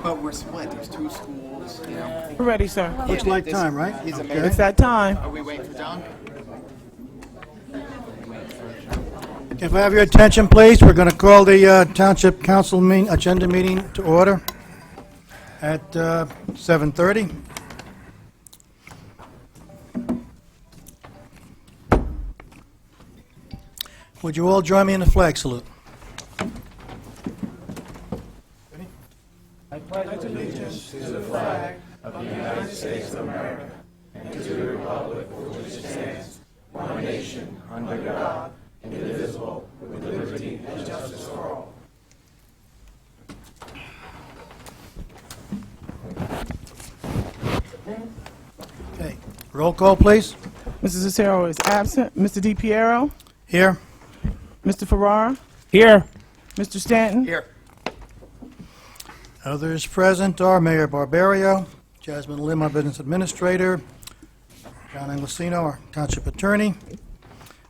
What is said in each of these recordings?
But we're split. There's two schools, you know. We're ready, sir. Looks like time, right? He's a Okay. mayor. It's that time. Are we waiting for John? If I have your attention, please, we're going to call the Township Council agenda meeting to order at 7:30. Would you all join me in the flag salute? Okay, roll call, please. Mrs. Cicero is absent. Mr. DiPiero? Here. Mr. Ferrara? Here. Mr. Stanton? Here. Others present are Mayor Barbario, Jasmine Lim, our Business Administrator, John Inglesino, our Township Attorney,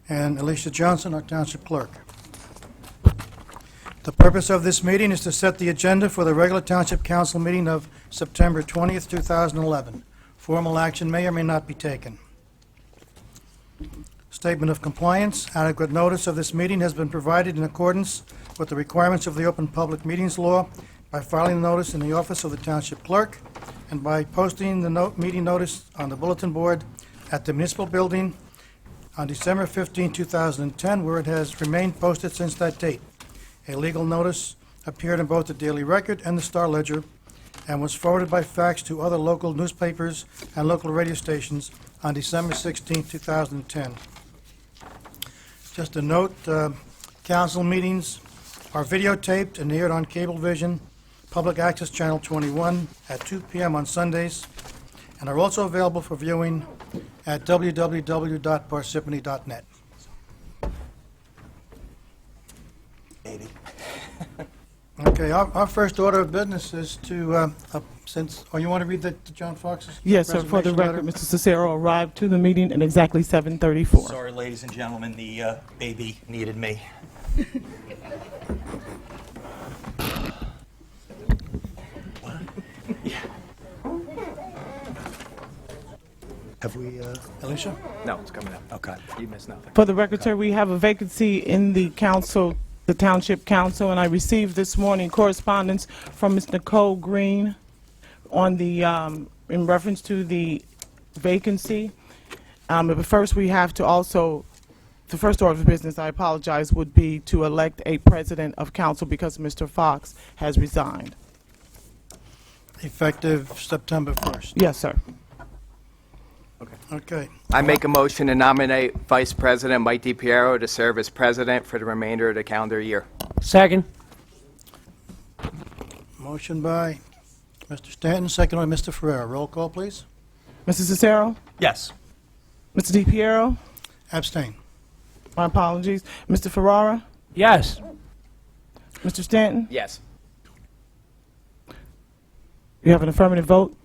and Alicia Johnson, our Township Clerk. The purpose of this meeting is to set the agenda for the regular Township Council meeting of September 20th, 2011. Formal action may or may not be taken. Statement of compliance. Adequate notice of this meeting has been provided in accordance with the requirements of the Open Public Meetings Law by filing the notice in the office of the Township Clerk and by posting the meeting notice on the bulletin board at the Municipal Building on December 15, 2010, where it has remained posted since that date. A legal notice appeared in both the Daily Record and the Star Ledger and was forwarded by fax to other local newspapers and local radio stations on December 16, 2010. Just a note, council meetings are videotaped and aired on Cablevision, Public Access Channel 21 at 2 p.m. on Sundays, and are also available for viewing at www.parsippany.net. Okay, our first order of business is to, you want to read the John Fox's Yes, sir. For the resignation record, letter? Mr. Cicero arrived to the meeting at exactly 7:34. Sorry, ladies and gentlemen, the baby needed me. Have we, Alicia? No, it's coming up. okay. You missed nothing. For the record, sir, we have a vacancy in the council, the Township Council, and I received this morning correspondence from Ms. Nicole Green on the, in reference to the vacancy. But first, we have to also, the first order of business, I apologize, would be to elect a president of council because Mr. Fox has resigned. Effective September 1st. Yes, sir. Okay. I make a motion to nominate Vice President Mike DiPiero to serve as president for the remainder of the calendar year. Second. Motion by Mr. Stanton, second by Mr. Ferrera. Roll call, please. Mrs. Cicero? Yes. Mr. DiPiero? Abstain. My apologies. Mr. Ferrara? Yes. Mr. Stanton? Yes. You have an affirmative vote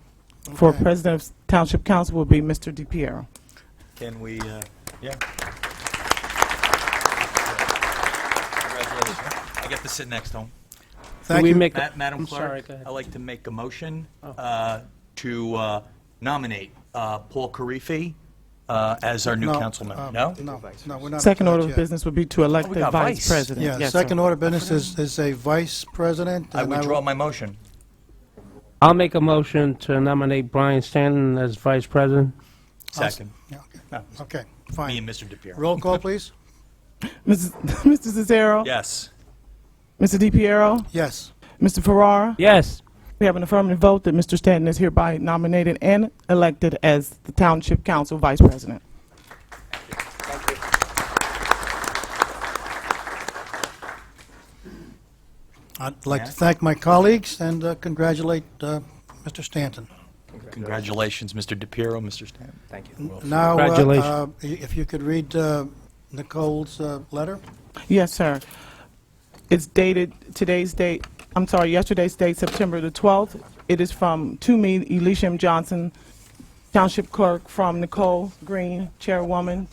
for Okay. President of Township Council will be Mr. DiPiero. Can we, yeah. Congratulations. I get to sit next to him. Thank you. Madam sorry, Clerk, go ahead. I'd like to make a motion to nominate Paul Carifi as our new No, council member. No? No, we're not. Second not order of yet. business would be to elect we a got vice vice. president. Yeah, Yes, second sir. order of business is a vice president. I and withdraw my motion. I'll make a motion to nominate Brian Stanton as vice president. Second. Yeah, okay. No, Okay, me fine. and Mr. DePiero. Roll call, please. Mr. Cicero? Yes. Mr. DiPiero? Yes. Mr. Ferrara? Yes. We have an affirmative vote that Mr. Stanton is hereby nominated and elected as the Township Council Vice President. I'd like to thank my colleagues and congratulate Mr. Stanton. Congratulations, Mr. DePiero, Mr. Stanton. Thank you. Now, Congratulations. if you could read Nicole's letter. Yes, sir. It's dated yesterday's date, September the 12th. It is to me, Elisha M. Johnson, Township Clerk, from Nicole Green, Chairwoman,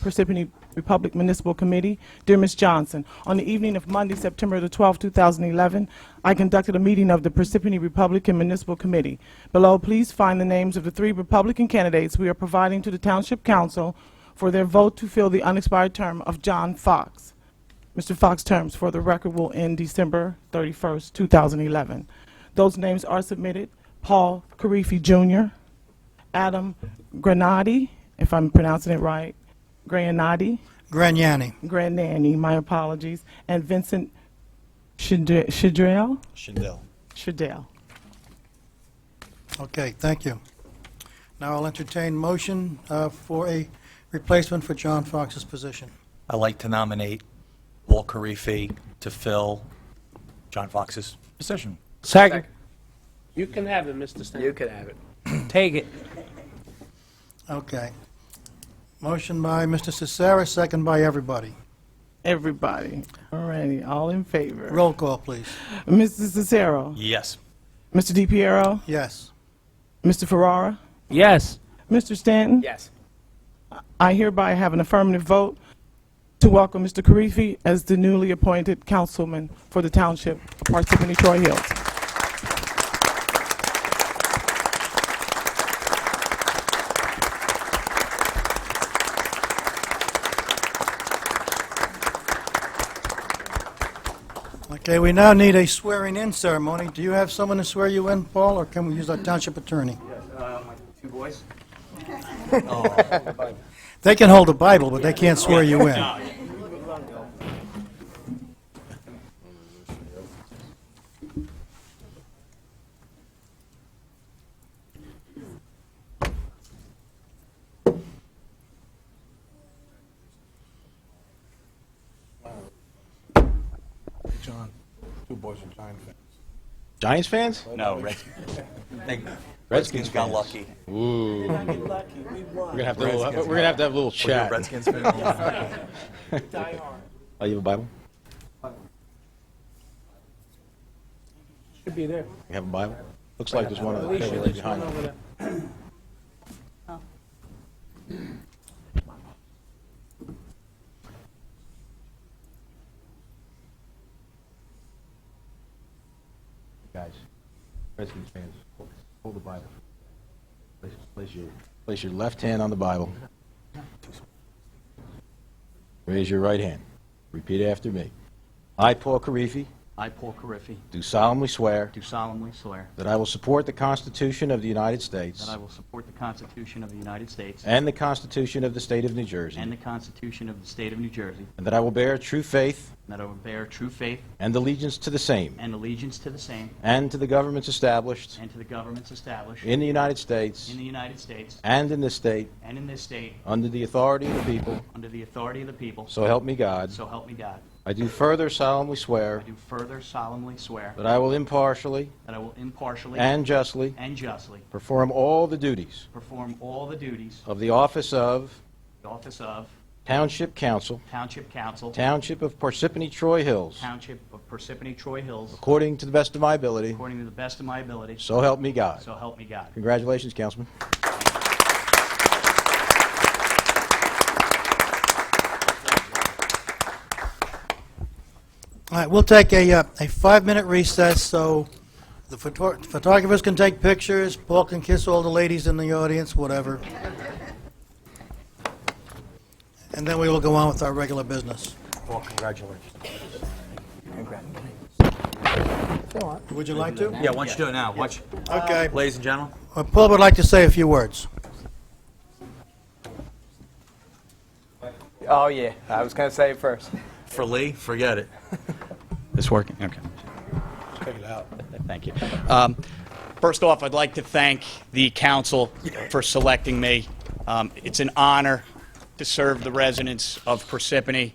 Republic Municipal Committee. Dear Ms. Johnson, on the evening of Monday, September the 12th, 2011, I conducted a meeting of the Parsippany Republican Municipal Committee. Below, please find the names of the 3 Republican candidates we are providing to the Township Council for their vote to fill the unexpired term of John Fox. Mr. Fox's terms, for the record, will end December 31st, 2011. Those names are submitted: Paul Carifi Jr., Adam Granati, if I'm pronouncing it right, Granati, my apologies, and Vincent Shadrell. Okay, thank you. Now I'll entertain motion for a replacement for John Fox's position. I'd like to nominate Paul Carifi to fill John Fox's position. Second. You can have it, Mr. Stanton. You can have it. Take it. Okay. Motion by Mr. Cicera, second by everybody. Everybody. Alrighty, all in favor. Roll call, please. Mr. Cicero. Yes. Mr. DiPiero. Yes. Mr. Ferrara. Yes. Mr. Stanton. Yes. I hereby have an affirmative vote to welcome Mr. Carifi as the newly appointed councilman for the Township of Parsippany-Troy Hills. Okay, we now need a swearing-in ceremony. Do you have someone to swear you in, Paul, or can we use our township attorney? My 2 boys. They can hold the Bible, but they can't swear you in. John, 2 boys are Giant fans. Giants fans? No, Redskins got lucky. Ooh. We're We're gonna have to have a little chat. Redskins fan? Oh, you have a Bible? Should be there. You have a Bible? Looks like there's one on the table right behind you. Over there. Guys, Redskins fans, hold the Bible. Place your left hand on the Bible. Raise your right hand. Repeat after me. I, Paul Carifi, I, Paul Carifi, do solemnly swear do solemnly swear that I will support the Constitution of the United States that I will support the Constitution of the United States and the Constitution of the State of New Jersey, and the Constitution of the State of New Jersey, and that I will bear true faith and that I will bear true faith and allegiance to the same and allegiance to the same and to the governments established and to the governments established in the United States in the United States and in this state and in this state under the authority of the people, under the authority of the people, so help me God. so help me God. I do further solemnly swear I do further solemnly swear that I will impartially that I will impartially and justly and justly perform all the duties perform all the duties of the office of of the office of Township Council, Township Council, Township of Parsippany-Troy Hills, Township of Parsippany-Troy Hills, according to the best of my ability, according to the best of my ability, so help me God. so help me God. Congratulations, Councilman. All right, we'll take a 5-minute recess so the photographers can take pictures, Paul can kiss all the ladies in the audience, whatever. And then we will go on with our regular business. Well, congratulations. Would you like to? Yeah, why don't you do it now? Watch. Okay. Ladies and gentlemen. Paul would like to say a few words. Oh, yeah. I was going to say it first. For Lee, forget it. It's working? Okay. Check it out. Thank you. First off, I'd like to thank the council for selecting me. It's an honor to serve the residents of Parsippany.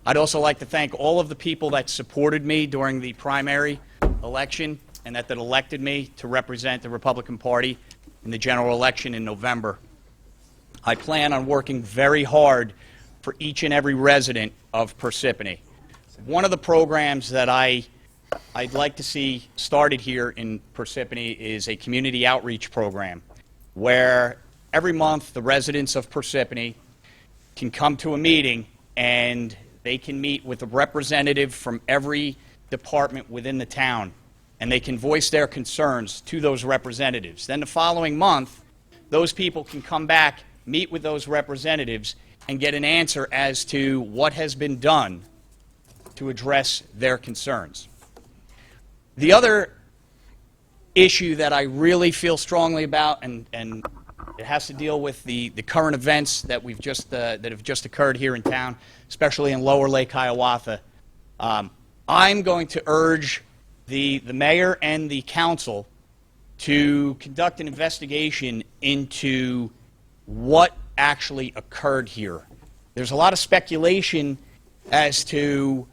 I'd also like to thank all of the people that supported me during the primary election and that elected me to represent the Republican Party in the general election in November. I plan on working very hard for each and every resident of Parsippany. One of the programs that I'd like to see started here in Parsippany is a community outreach program where every month the residents of Parsippany can come to a meeting and they can meet with a representative from every department within the town, and they can voice their concerns to those representatives. Then the following month, those people can come back, meet with those representatives, and get an answer as to what has been done to address their concerns. The other issue that I really feel strongly about, and it has to deal with the current events that have just occurred here in town, especially in Lower Lake Hiawatha. I'm going to urge the mayor and the council to conduct an investigation into what actually occurred here. There's a lot of speculation as to,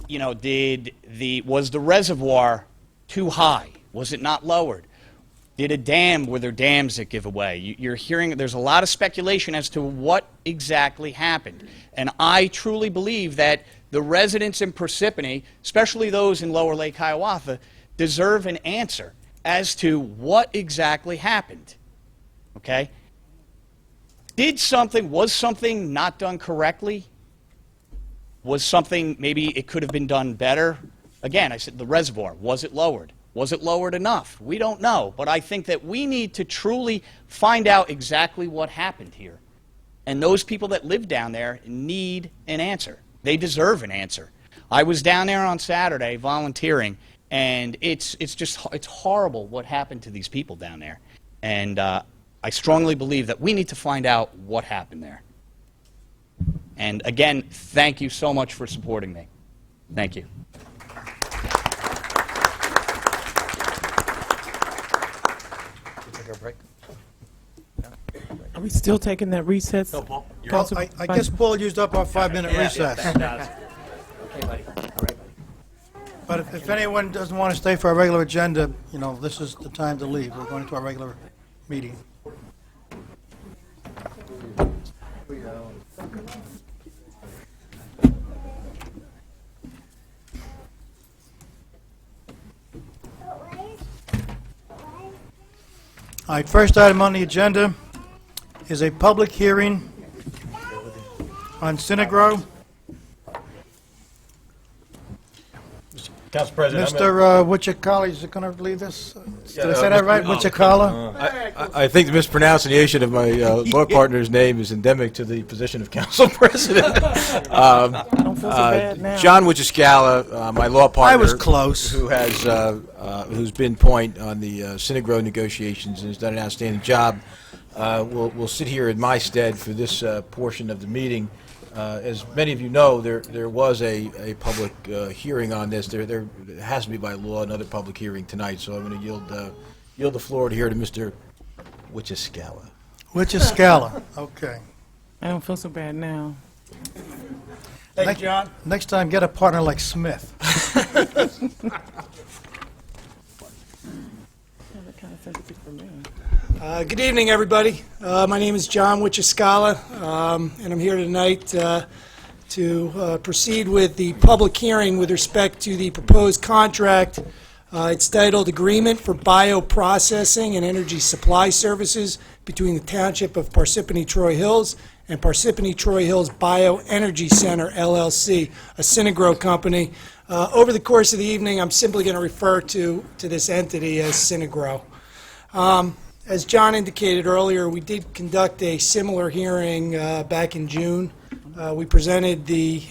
you know, was the reservoir too high? Was it not lowered? Were there dams that give away? You're hearing, there's a lot of speculation as to what exactly happened. And I truly believe that the residents in Parsippany, especially those in Lower Lake Hiawatha, deserve an answer as to what exactly happened. Okay? Was something not done correctly? Was something, maybe it could have been done better? Again, I said the reservoir, was it lowered? Was it lowered enough? We don't know, but I think that we need to truly find out exactly what happened here. And those people that live down there need an answer. They deserve an answer. I was down there on Saturday volunteering, and it's horrible what happened to these people down there. And I strongly believe that we need to find out what happened there. And again, thank you so much for supporting me. Thank you. Take a break. Are we still taking that recess? No, Paul. Paul, I guess Paul used up our 5-minute recess. Okay, buddy. All right, buddy. But if anyone doesn't want to stay for our regular agenda, you know, this is the time to leave. We're going to our regular meeting. All right, first item on the agenda is a public hearing on Synagro. Council President, Mr. Witchakala, is it going to lead this? Did I say that right? Witchakala? I think the mispronunciation of my law partner's name is endemic to the position of council president. Don't feel so bad now. John Witchakala, my law partner. I was close. Who's been point on the Synagro negotiations and has done an outstanding job. Will sit here in my stead for this portion of the meeting. As many of you know, there was a public hearing on this. There has to be by law another public hearing tonight, so I'm going to yield the floor here to Mr. Witchakala. Witchakala, okay. I don't feel so bad now. Thank you, John. Next time, get a partner like Smith. Good evening, everybody. My name is John Witchakala, and I'm here tonight to proceed with the public hearing with respect to the proposed contract. It's titled Agreement for Bioprocessing and Energy Supply Services between the Township of Parsippany-Troy Hills and Parsippany-Troy Hills Bioenergy Center, LLC, a Synagro company. Over the course of the evening, I'm simply going to refer to this entity as Synagro. As John indicated earlier, we did conduct a similar hearing back in June. We presented the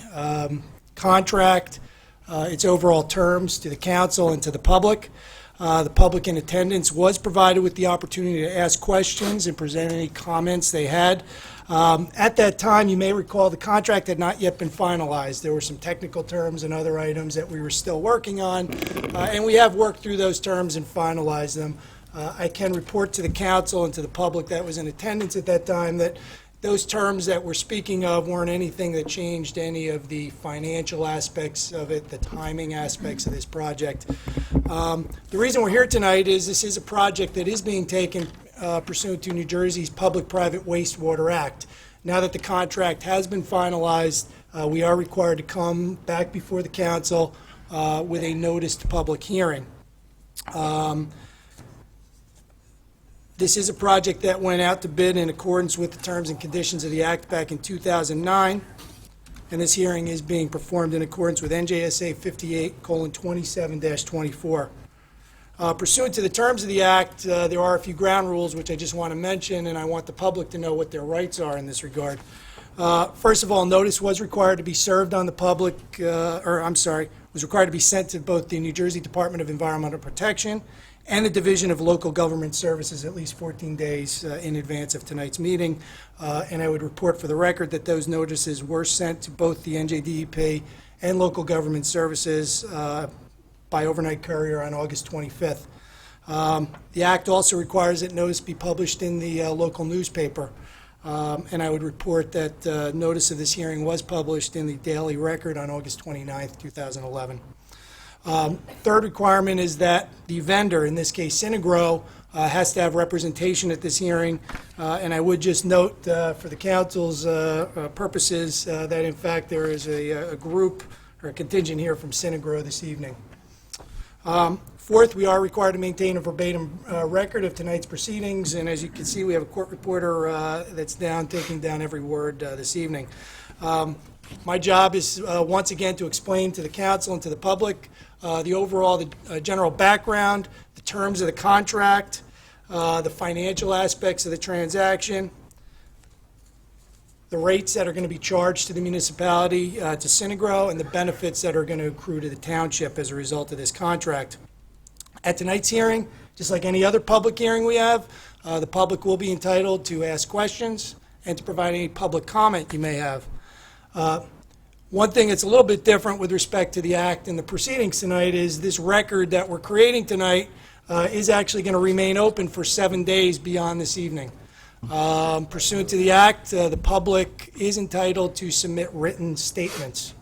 contract, its overall terms to the council and to the public. The public in attendance was provided with the opportunity to ask questions and present any comments they had. At that time, you may recall the contract had not yet been finalized. There were some technical terms and other items that we were still working on, and we have worked through those terms and finalized them. I can report to the council and to the public that was in attendance at that time that those terms that we're speaking of weren't anything that changed any of the financial aspects of it, the timing aspects of this project. The reason we're here tonight is this is a project that is being taken pursuant to New Jersey's Public-Private Wastewater Act. Now that the contract has been finalized, we are required to come back before the council with a noticed public hearing. This is a project that went out to bid in accordance with the terms and conditions of the Act back in 2009, and this hearing is being performed in accordance with NJSA 58:27-24. Pursuant to the terms of the Act, there are a few ground rules which I just want to mention, and I want the public to know what their rights are in this regard. First of all, notice was required to be served on the public, was required to be sent to both the New Jersey Department of Environmental Protection and the Division of Local Government Services at least 14 days in advance of tonight's meeting. And I would report for the record that those notices were sent to both the NJDEP and Local Government Services by overnight courier on August 25th. The Act also requires that notice be published in the local newspaper. And I would report that notice of this hearing was published in the Daily Record on August 29th, 2011. Third requirement is that the vendor, in this case Synagro, has to have representation at this hearing. And I would just note for the council's purposes that in fact there is a group or a contingent here from Synagro this evening. Fourth, we are required to maintain a verbatim record of tonight's proceedings, and as you can see, we have a court reporter that's taking down every word this evening. My job is once again to explain to the council and to the public the general background, the terms of the contract, the financial aspects of the transaction, the rates that are going to be charged to the municipality, to Synagro, and the benefits that are going to accrue to the township as a result of this contract. At tonight's hearing, just like any other public hearing we have, the public will be entitled to ask questions and to provide any public comment you may have. One thing that's a little bit different with respect to the Act and the proceedings tonight is this record that we're creating tonight is actually going to remain open for 7 days beyond this evening. Pursuant to the Act, the public is entitled to submit written statements.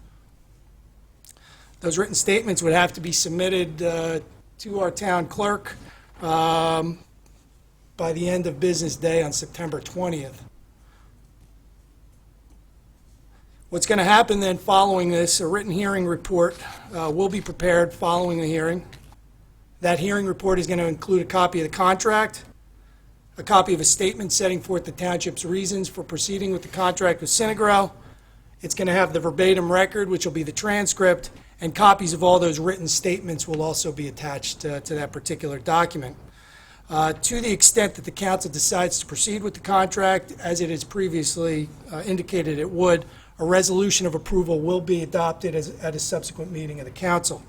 Those written statements would have to be submitted to our town clerk by the end of business day on September 20th. What's going to happen then following this, a written hearing report will be prepared following the hearing. That hearing report is going to include a copy of the contract, a copy of a statement setting forth the township's reasons for proceeding with the contract with Synagro. It's going to have the verbatim record, which will be the transcript, and copies of all those written statements will also be attached to that particular document. To the extent that the council decides to proceed with the contract, as it has previously indicated it would, a resolution of approval will be adopted at a subsequent meeting of the council.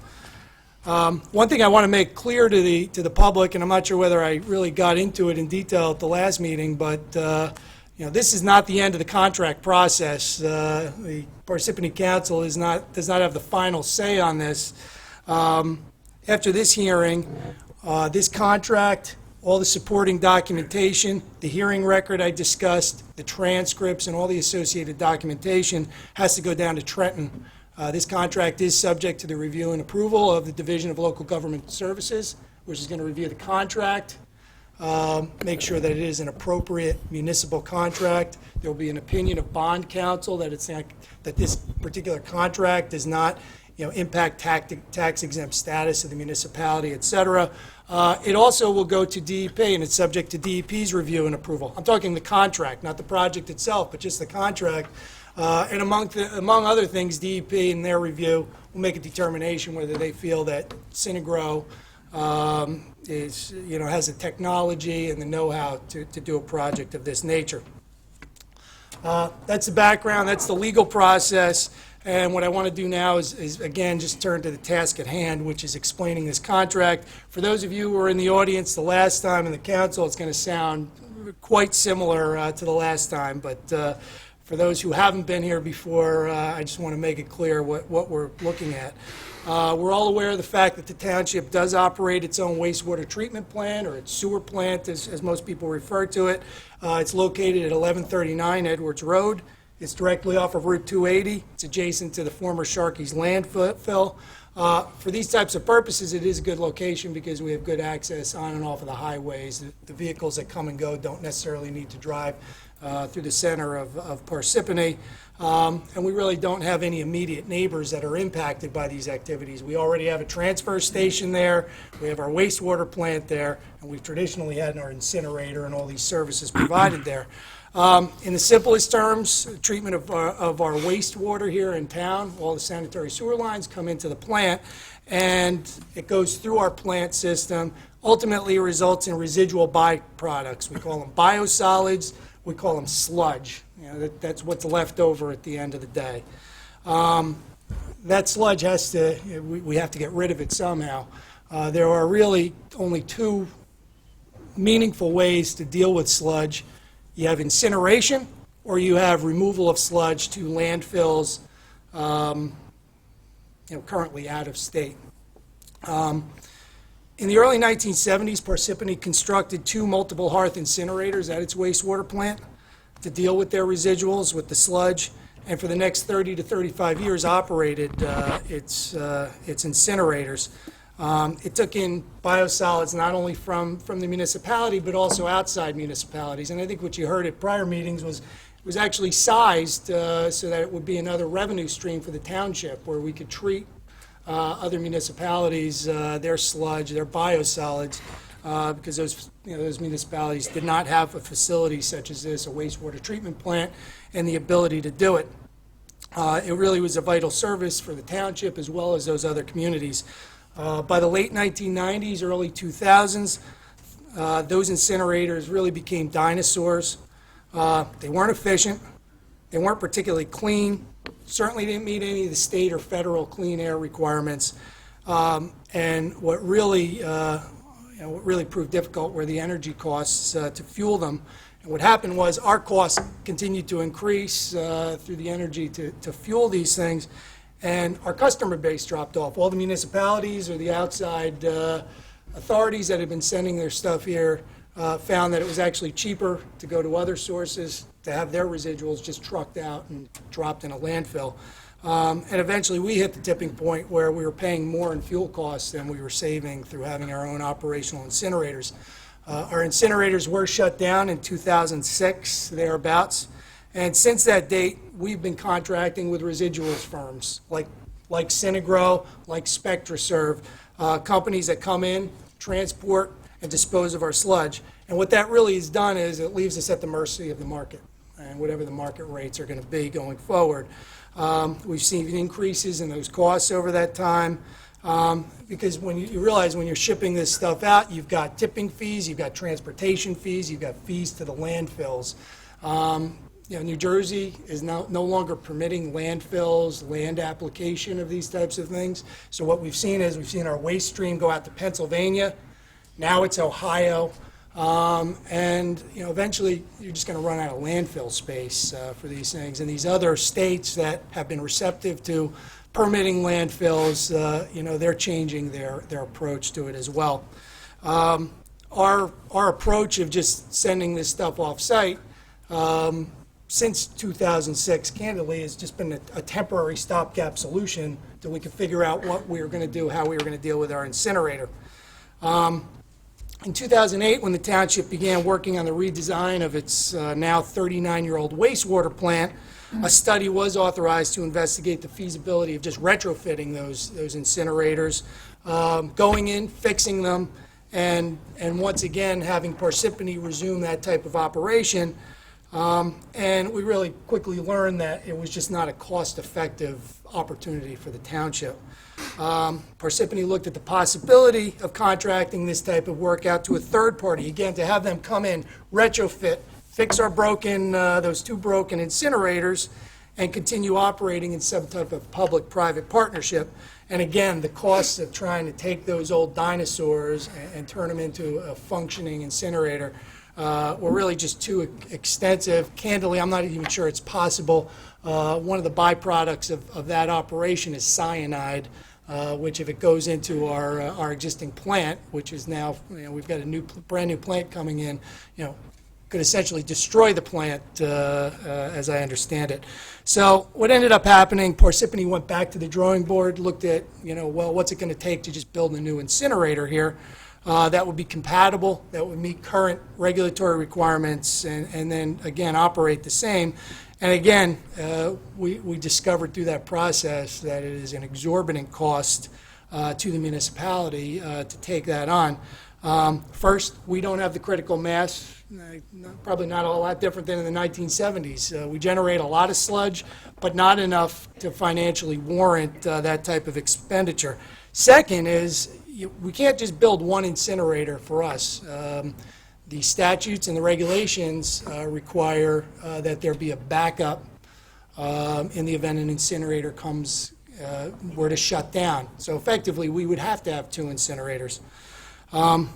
One thing I want to make clear to the public, and I'm not sure whether I really got into it in detail at the last meeting, but this is not the end of the contract process. The Parsippany Council does not have the final say on this. After this hearing, this contract, all the supporting documentation, the hearing record I discussed, the transcripts, and all the associated documentation has to go down to Trenton. This contract is subject to the review and approval of the Division of Local Government Services, which is going to review the contract, make sure that it is an appropriate municipal contract. There will be an opinion of bond counsel that this particular contract does not impact tax-exempt status of the municipality, et cetera. It also will go to DEP, and it's subject to DEP's review and approval. I'm talking the contract, not the project itself, but just the contract. And among other things, DEP in their review will make a determination whether they feel that Synagro has the technology and the know-how to do a project of this nature. That's the background. That's the legal process. And what I want to do now is again, just turn to the task at hand, which is explaining this contract. For those of you who were in the audience the last time in the council, it's going to sound quite similar to the last time. But for those who haven't been here before, I just want to make it clear what we're looking at. We're all aware of the fact that the township does operate its own wastewater treatment plant, or its sewer plant, as most people refer to it. It's located at 1139 Edwards Road. It's directly off of Route 280. It's adjacent to the former Sharkey's landfill. For these types of purposes, it is a good location because we have good access on and off of the highways. The vehicles that come and go don't necessarily need to drive through the center of Parsippany. And we really don't have any immediate neighbors that are impacted by these activities. We already have a transfer station there, we have our wastewater plant there, and we've traditionally had our incinerator and all these services provided there. In the simplest terms, treatment of our wastewater here in town, all the sanitary sewer lines come into the plant, and it goes through our plant system, ultimately results in residual byproducts. We call them biosolids, we call them sludge. You know, that's what's left over at the end of the day. That sludge has to, we have to get rid of it somehow. There are really only two meaningful ways to deal with sludge. You have incineration, or you have removal of sludge to landfills, currently out of state. In the early 1970s, Parsippany constructed 2 multiple hearth incinerators at its wastewater plant to deal with their residuals, with the sludge, and for the next 30 to 35 years operated its incinerators. It took in biosolids not only from the municipality, but also outside municipalities. And I think what you heard at prior meetings was actually sized so that it would be another revenue stream for the township, where we could treat other municipalities, their sludge, their biosolids, because those municipalities did not have a facility such as this, a wastewater treatment plant, and the ability to do it. It really was a vital service for the township as well as those other communities. By the late 1990s, early 2000s, those incinerators really became dinosaurs. They weren't efficient. They weren't particularly clean. Certainly didn't meet any of the state or federal clean air requirements. And what really proved difficult were the energy costs to fuel them. And what happened was our costs continued to increase through the energy to fuel these things, and our customer base dropped off. All the municipalities or the outside authorities that had been sending their stuff here found that it was actually cheaper to go to other sources to have their residuals just trucked out and dropped in a landfill. And eventually we hit the tipping point where we were paying more in fuel costs than we were saving through having our own operational incinerators. Our incinerators were shut down in 2006, thereabouts. And since that date, we've been contracting with residuals firms like Synagro, like SpectraServe, companies that come in, transport, and dispose of our sludge. And what that really has done is it leaves us at the mercy of the market and whatever the market rates are going to be going forward. We've seen increases in those costs over that time because when you realize when you're shipping this stuff out, you've got tipping fees, you've got transportation fees, you've got fees to the landfills. New Jersey is no longer permitting landfills, land application of these types of things. So what we've seen is we've seen our waste stream go out to Pennsylvania. Now it's Ohio. And eventually you're just going to run out of landfill space for these things. And these other states that have been receptive to permitting landfills, they're changing their approach to it as well. Our approach of just sending this stuff off-site since 2006, candidly, has just been a temporary stopgap solution till we could figure out what we were going to do, how we were going to deal with our incinerator. In 2008, when the township began working on the redesign of its now 39-year-old wastewater plant, a study was authorized to investigate the feasibility of just retrofitting those incinerators, going in, fixing them, and once again having Parsippany resume that type of operation. And we really quickly learned that it was just not a cost-effective opportunity for the township. Parsippany looked at the possibility of contracting this type of work out to a third party, again, to have them come in, retrofit, fix our those 2 broken incinerators, and continue operating in some type of public-private partnership. And again, the costs of trying to take those old dinosaurs and turn them into a functioning incinerator were really just too extensive. Candidly, I'm not even sure it's possible. One of the byproducts of that operation is cyanide, which if it goes into our existing plant, which is now, we've got a brand new plant coming in, could essentially destroy the plant, as I understand it. So what ended up happening, Parsippany went back to the drawing board, looked at, well, what's it going to take to just build a new incinerator here? that would be compatible, that would meet current regulatory requirements, and then, again, operate the same. And again, we discovered through that process that it is an exorbitant cost to the municipality to take that on. First, we don't have the critical mass, probably not all that different than in the 1970s. We generate a lot of sludge, but not enough to financially warrant that type of expenditure. Second is, we can't just build one incinerator for us. The statutes and the regulations require that there be a backup in the event an incinerator were to shut down. So effectively, we would have to have 2 incinerators. And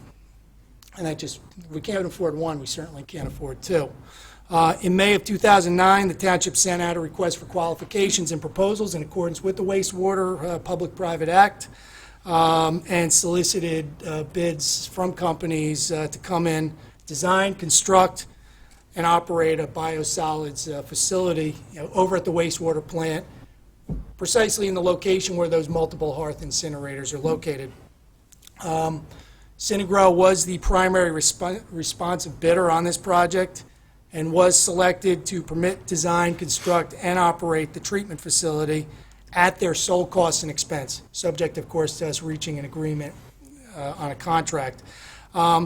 we can't afford one, we certainly can't afford 2. In May of 2009, the township sent out a request for qualifications and proposals in accordance with the Wastewater Public-Private Act, and solicited bids from companies to come in, design, construct, and operate a biosolids facility over at the wastewater plant, precisely in the location where those multiple hearth incinerators are located. Synagro was the primary responsive bidder on this project and was selected to permit, design, construct, and operate the treatment facility at their sole cost and expense, subject, of course, to us reaching an agreement on a contract.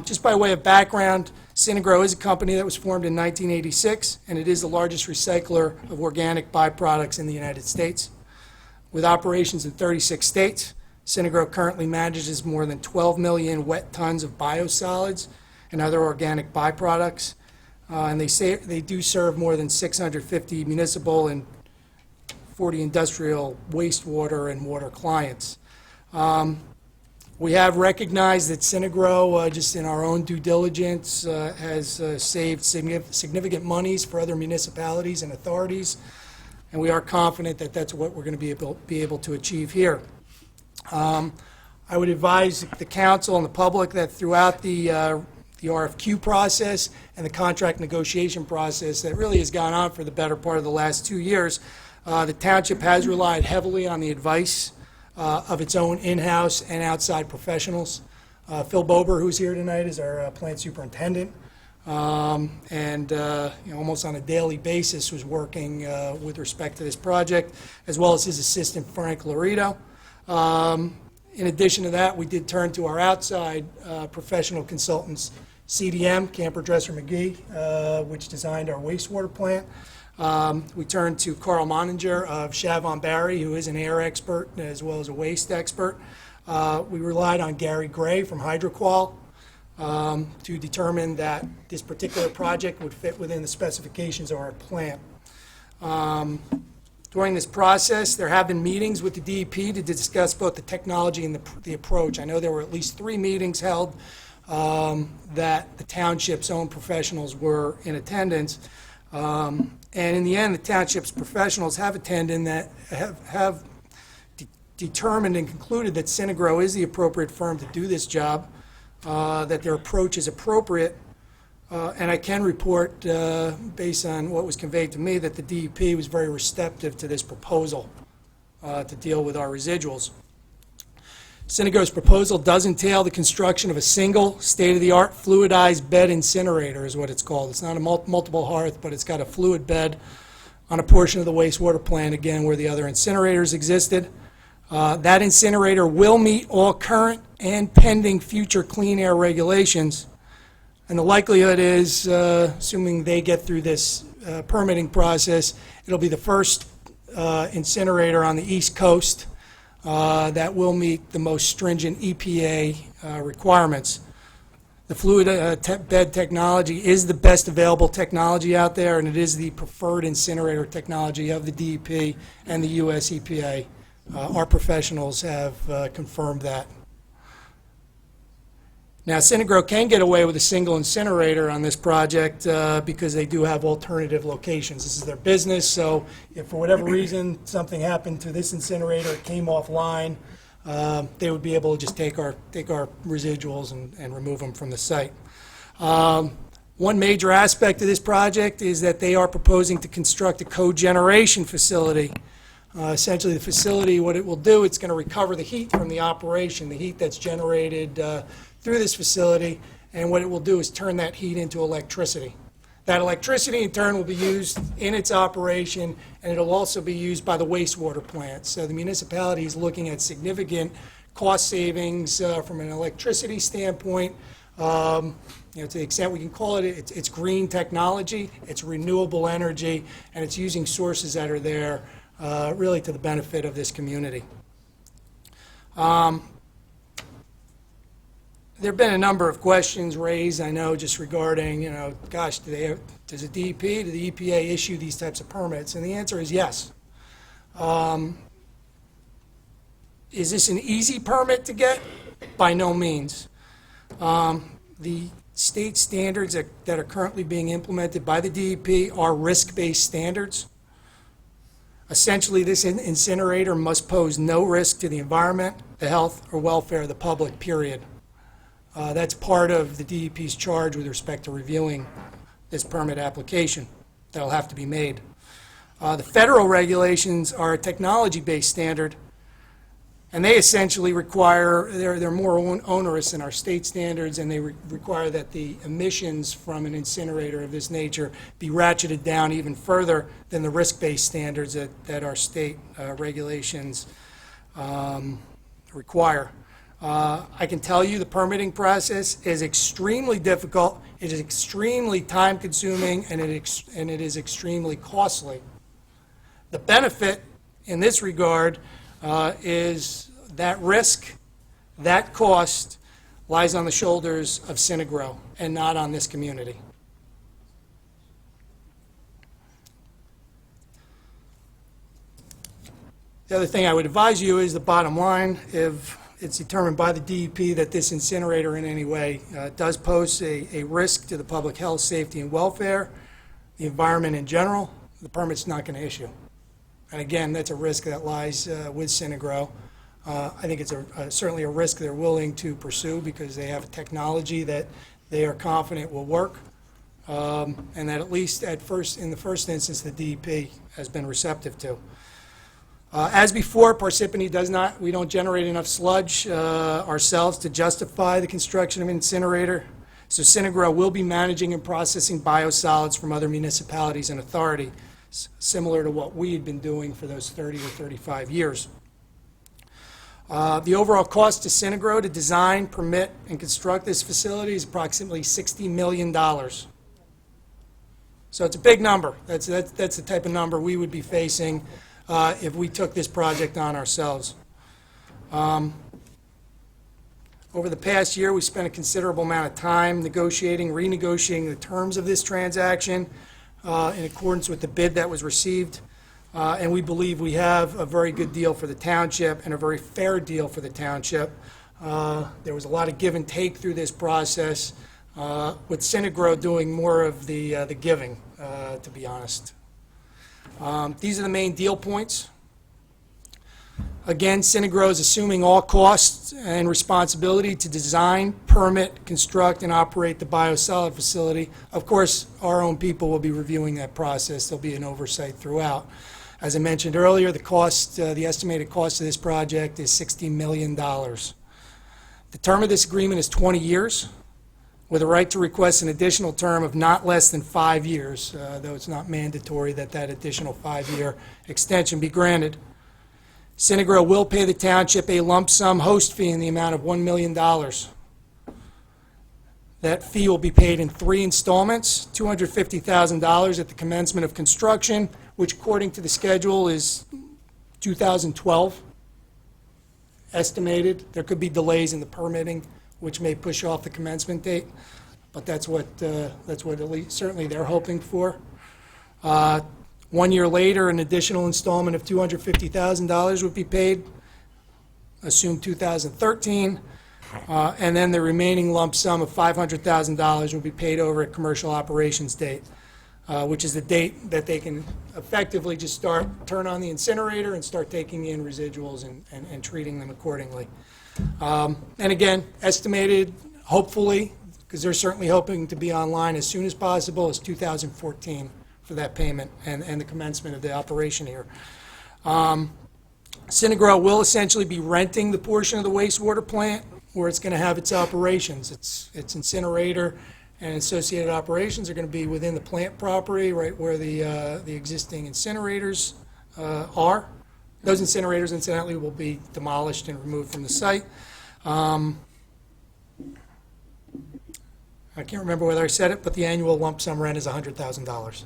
Just by way of background, Synagro is a company that was formed in 1986, and it is the largest recycler of organic byproducts in the United States. With operations in 36 states, Synagro currently manages more than 12 million wet tons of biosolids and other organic byproducts, and they do serve more than 650 municipal and 40 industrial wastewater and water clients. We have recognized that Synagro, just in our own due diligence, has saved significant monies for other municipalities and authorities, and we are confident that that's what we're going to be able to achieve here. I would advise the council and the public that throughout the RFQ process and the contract negotiation process that really has gone on for the better part of the last 2 years, the township has relied heavily on the advice of its own in-house and outside professionals. Phil Bober, who's here tonight, is our plant superintendent, and almost on a daily basis was working with respect to this project, as well as his assistant, Frank Laredo. In addition to that, we did turn to our outside professional consultants, CDM, Camper Dresser McGee, which designed our wastewater plant. We turned to Carl Moninger of Chavon Barry, who is an air expert as well as a waste expert. We relied on Gary Gray from Hydroqual to determine that this particular project would fit within the specifications of our plant. During this process, there have been meetings with the DEP to discuss both the technology and the approach. I know there were at least 3 meetings held that the township's own professionals were in attendance. And in the end, the township's professionals have attended that have determined and concluded that Synagro is the appropriate firm to do this job, that their approach is appropriate. And I can report, based on what was conveyed to me, that the DEP was very receptive to this proposal to deal with our residuals. Synagro's proposal does entail the construction of a single state-of-the-art fluidized bed incinerator, is what it's called. It's not a multiple hearth, but it's got a fluid bed on a portion of the wastewater plant, again, where the other incinerators existed. That incinerator will meet all current and pending future clean air regulations. And the likelihood is, assuming they get through this permitting process, it'll be the first incinerator on the East Coast that will meet the most stringent EPA requirements. The fluid bed technology is the best available technology out there, and it is the preferred incinerator technology of the DEP and the US EPA. Our professionals have confirmed that. Now, Synagro can get away with a single incinerator on this project because they do have alternative locations. This is their business, so if for whatever reason something happened to this incinerator, it came offline, they would be able to just take our residuals and remove them from the site. One major aspect of this project is that they are proposing to construct a cogeneration facility. Essentially, the facility, what it will do, it's going to recover the heat from the operation, the heat that's generated through this facility, and what it will do is turn that heat into electricity. That electricity, in turn, will be used in its operation, and it'll also be used by the wastewater plant. So the municipality is looking at significant cost savings from an electricity standpoint. To the extent we can call it, it's green technology, it's renewable energy, and it's using sources that are there really to the benefit of this community. There have been a number of questions raised, I know, just regarding, gosh, does the DEP, do the EPA issue these types of permits? And the answer is yes. Is this an easy permit to get? By no means. The state standards that are currently being implemented by the DEP are risk-based standards. Essentially, this incinerator must pose no risk to the environment, the health, or welfare of the public, period. That's part of the DEP's charge with respect to reviewing this permit application that'll have to be made. The federal regulations are a technology-based standard, and they essentially require, they're more onerous than our state standards, and they require that the emissions from an incinerator of this nature be ratcheted down even further than the risk-based standards that our state regulations require. I can tell you the permitting process is extremely difficult, it is extremely time-consuming, and it is extremely costly. The benefit in this regard is that risk, that cost, lies on the shoulders of Synagro and not on this community. The other thing I would advise you is the bottom line. If it's determined by the DEP that this incinerator in any way does pose a risk to the public health, safety, and welfare, the environment in general, the permit's not going to issue. And again, that's a risk that lies with Synagro. I think it's certainly a risk they're willing to pursue because they have a technology that they are confident will work, and that at least in the first instance the DEP has been receptive to. As before, Parsippany we don't generate enough sludge ourselves to justify the construction of an incinerator. So Synagro will be managing and processing biosolids from other municipalities and authorities, similar to what we had been doing for those 30 or 35 years. The overall cost to Synagro to design, permit, and construct this facility is approximately $60 million. So it's a big number. That's the type of number we would be facing if we took this project on ourselves. Over the past year, we spent a considerable amount of time renegotiating the terms of this transaction in accordance with the bid that was received. And we believe we have a very good deal for the township and a very fair deal for the township. There was a lot of give and take through this process, with Synagro doing more of the giving, to be honest. These are the main deal points. Again, Synagro is assuming all costs and responsibility to design, permit, construct, and operate the biosolid facility. Of course, our own people will be reviewing that process. There'll be an oversight throughout. As I mentioned earlier, the estimated cost of this project is $60 million. The term of this agreement is 20 years, with a right to request an additional term of not less than 5 years, though it's not mandatory that additional 5-year extension be granted. Synagro will pay the township a lump sum host fee in the amount of $1 million. That fee will be paid in 3 installments, $250,000 at the commencement of construction, which according to the schedule is 2012 estimated. There could be delays in the permitting, which may push off the commencement date, but that's what at least certainly they're hoping for. 1 year later, an additional installment of $250,000 would be paid, assume 2013, and then the remaining lump sum of $500,000 will be paid over at commercial operations date, which is the date that they can effectively just turn on the incinerator and start taking in residuals and treating them accordingly. And again, estimated, hopefully, because they're certainly hoping to be online as soon as possible, is 2014 for that payment and the commencement of the operation here. Synagro will essentially be renting the portion of the wastewater plant where it's going to have its operations. Its incinerator and associated operations are going to be within the plant property, right where the existing incinerators are. Those incinerators, incidentally, will be demolished and removed from the site. I can't remember whether I said it, but the annual lump sum rent is $100,000.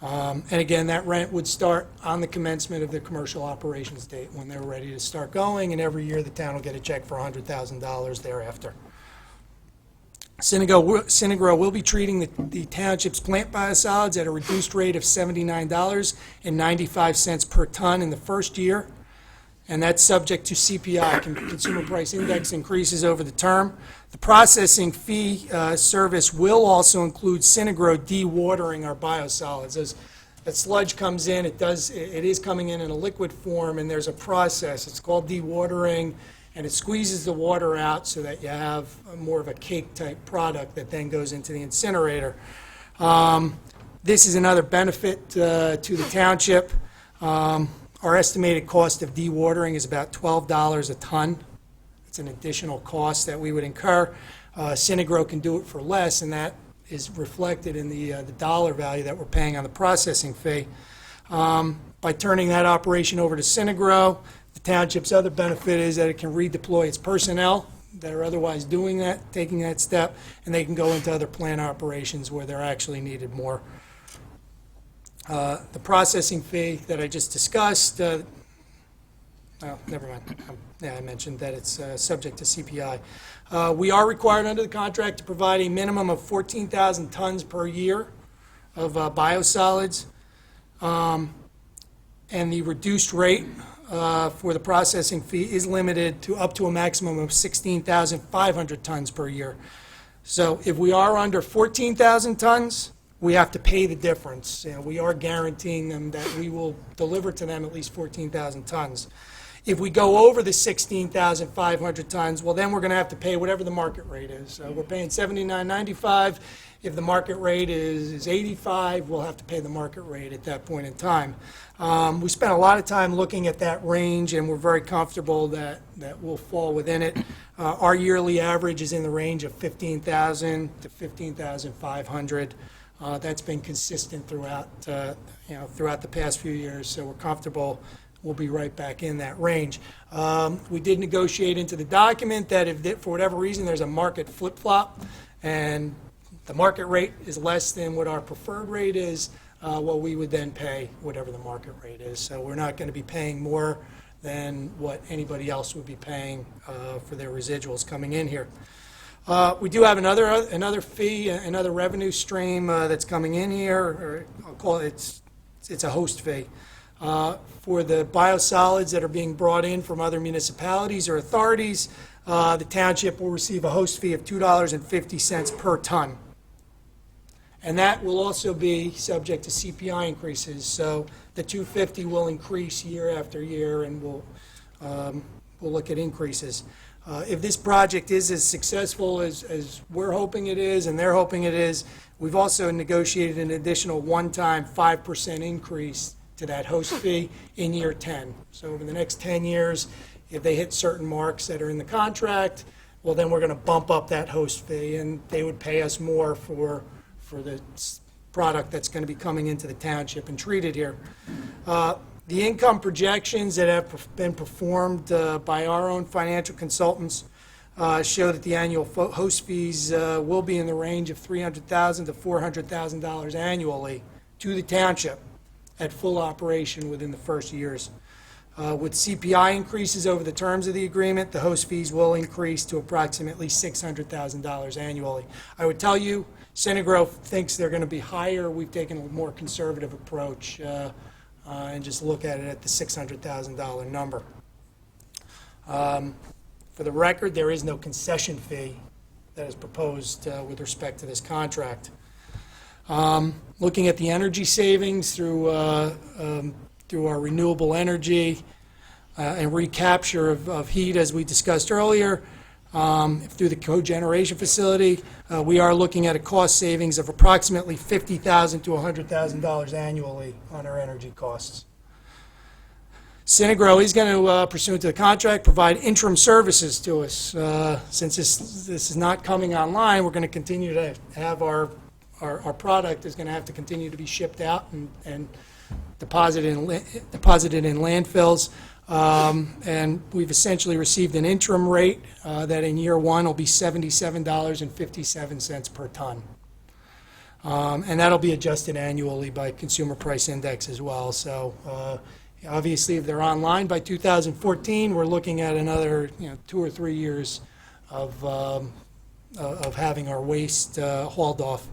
And again, that rent would start on the commencement of the commercial operations date when they're ready to start going, and every year the town will get a check for $100,000 thereafter. Synagro will be treating the township's plant biosolids at a reduced rate of $79.95 per ton in the first year, and that's subject to CPI, Consumer Price Index increases over the term. The processing fee service will also include Synagro dewatering our biosolids. As that sludge comes in, it is coming in a liquid form, and there's a process. It's called dewatering, and it squeezes the water out so that you have more of a cake-type product that then goes into the incinerator. This is another benefit to the township. Our estimated cost of dewatering is about $12 a ton. It's an additional cost that we would incur. Synagro can do it for less, and that is reflected in the dollar value that we're paying on the processing fee. By turning that operation over to Synagro, the township's other benefit is that it can redeploy its personnel that are otherwise doing that, taking that step, and they can go into other plant operations where they're actually needed more. The processing fee that I just discussed, oh, never mind. Yeah, I mentioned that it's subject to CPI. We are required under the contract to provide a minimum of 14,000 tons per year of biosolids, and the reduced rate for the processing fee is limited to up to a maximum of 16,500 tons per year. So if we are under 14,000 tons, we have to pay the difference. You know, we are guaranteeing them that we will deliver to them at least 14,000 tons. If we go over the 16,500 tons, well, then we're going to have to pay whatever the market rate is. So we're paying $79.95. If the market rate is $85, we'll have to pay the market rate at that point in time. We spent a lot of time looking at that range, and we're very comfortable that we'll fall within it. Our yearly average is in the range of 15,000 to 15,500. That's been consistent throughout the past few years, so we're comfortable we'll be right back in that range. We did negotiate into the document that if for whatever reason there's a market flip-flop and the market rate is less than what our preferred rate is, well, we would then pay whatever the market rate is. So we're not going to be paying more than what anybody else would be paying for their residuals coming in here. We do have another fee, another revenue stream that's coming in here, or I'll call it, it's a host fee. For the biosolids that are being brought in from other municipalities or authorities, the township will receive a host fee of $2.50 per ton. And that will also be subject to CPI increases. So the $2.50 will increase year after year, and we'll look at increases. If this project is as successful as we're hoping it is and they're hoping it is, we've also negotiated an additional one-time 5% increase to that host fee in year 10. So over the next 10 years, if they hit certain marks that are in the contract, well, then we're going to bump up that host fee, and they would pay us more for the product that's going to be coming into the township and treated here. The income projections that have been performed by our own financial consultants show that the annual host fees will be in the range of $300,000 to $400,000 annually to the township at full operation within the first years. With CPI increases over the terms of the agreement, the host fees will increase to approximately $600,000 annually. I would tell you, Synagro thinks they're going to be higher. We've taken a more conservative approach and just look at it at the $600,000 number. For the record, there is no concession fee that is proposed with respect to this contract. Looking at the energy savings through our renewable energy and recapture of heat, as we discussed earlier, through the cogeneration facility, we are looking at a cost savings of approximately $50,000 to $100,000 annually on our energy costs. Synagro is going to, pursuant to the contract, provide interim services to us. Since this is not coming online, we're going to continue to have our product is going to have to continue to be shipped out and deposited in landfills. And we've essentially received an interim rate that in year one will be $77.57 per ton. And that'll be adjusted annually by Consumer Price Index as well. So obviously, if they're online by 2014, we're looking at another 2 or 3 years of having our waste hauled off.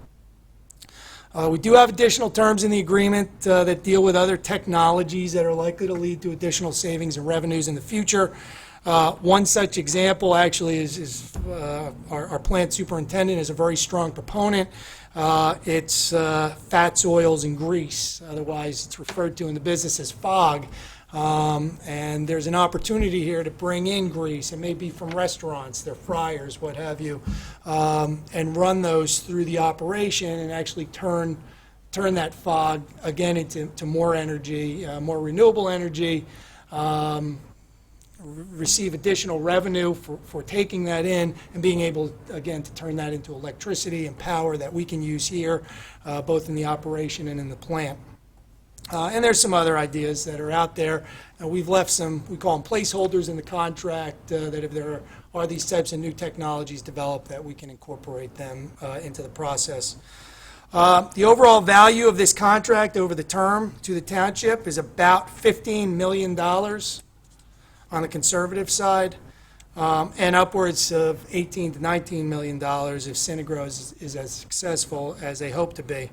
We do have additional terms in the agreement that deal with other technologies that are likely to lead to additional savings and revenues in the future. One such example actually is our plant superintendent is a very strong proponent. It's fats, oils, and grease. Otherwise, it's referred to in the business as FOG. And there's an opportunity here to bring in grease. It may be from restaurants, their fryers, what have you, and run those through the operation and actually turn that FOG again into more energy, more renewable energy. Receive additional revenue for taking that in and being able, again, to turn that into electricity and power that we can use here, both in the operation and in the plant. And there's some other ideas that are out there. We've left some, we call them placeholders in the contract, that if there are these types of new technologies developed, that we can incorporate them into the process. The overall value of this contract over the term to the township is about $15 million on the conservative side, and upwards of $18 to $19 million if Synagro is as successful as they hope to be.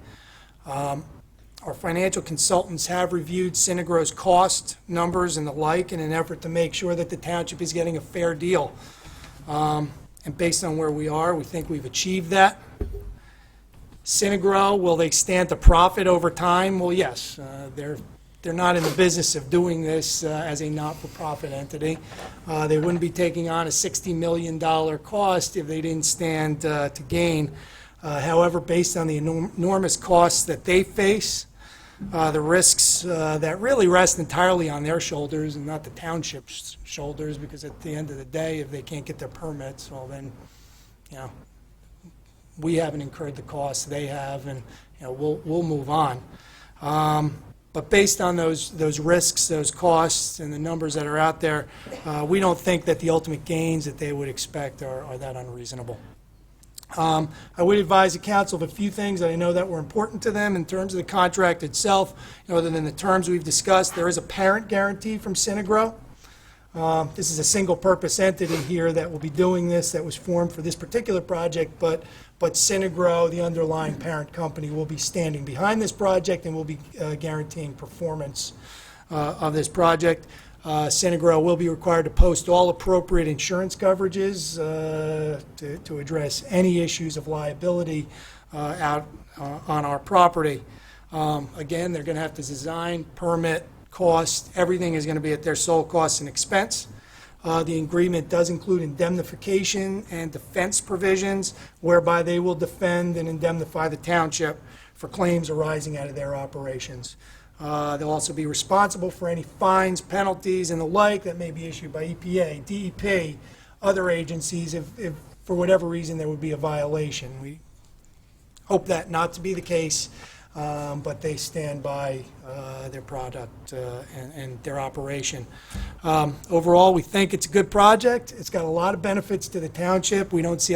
Our financial consultants have reviewed Synagro's cost numbers and the like in an effort to make sure that the township is getting a fair deal. And based on where we are, we think we've achieved that. Synagro, will they stand to profit over time? Well, yes. They're not in the business of doing this as a not-for-profit entity. They wouldn't be taking on a $60 million cost if they didn't stand to gain. However, based on the enormous costs that they face, the risks that really rest entirely on their shoulders and not the township's shoulders, because at the end of the day, if they can't get their permits, well then, we haven't incurred the costs, they have, and we'll move on. But based on those risks, those costs, and the numbers that are out there, we don't think that the ultimate gains that they would expect are that unreasonable. I would advise the council of a few things that I know that were important to them in terms of the contract itself. Other than the terms we've discussed, there is a parent guarantee from Synagro. This is a single-purpose entity here that will be doing this, that was formed for this particular project, but Synagro, the underlying parent company, will be standing behind this project and will be guaranteeing performance of this project. Synagro will be required to post all appropriate insurance coverages to address any issues of liability out on our property. Again, they're going to have to design, permit, cost, everything is going to be at their sole cost and expense. The agreement does include indemnification and defense provisions whereby they will defend and indemnify the township for claims arising out of their operations. They'll also be responsible for any fines, penalties, and the like that may be issued by EPA, DEP, other agencies if for whatever reason there would be a violation. We hope that not to be the case, but they stand by their product and their operation. Overall, we think it's a good project. It's got a lot of benefits to the township. We don't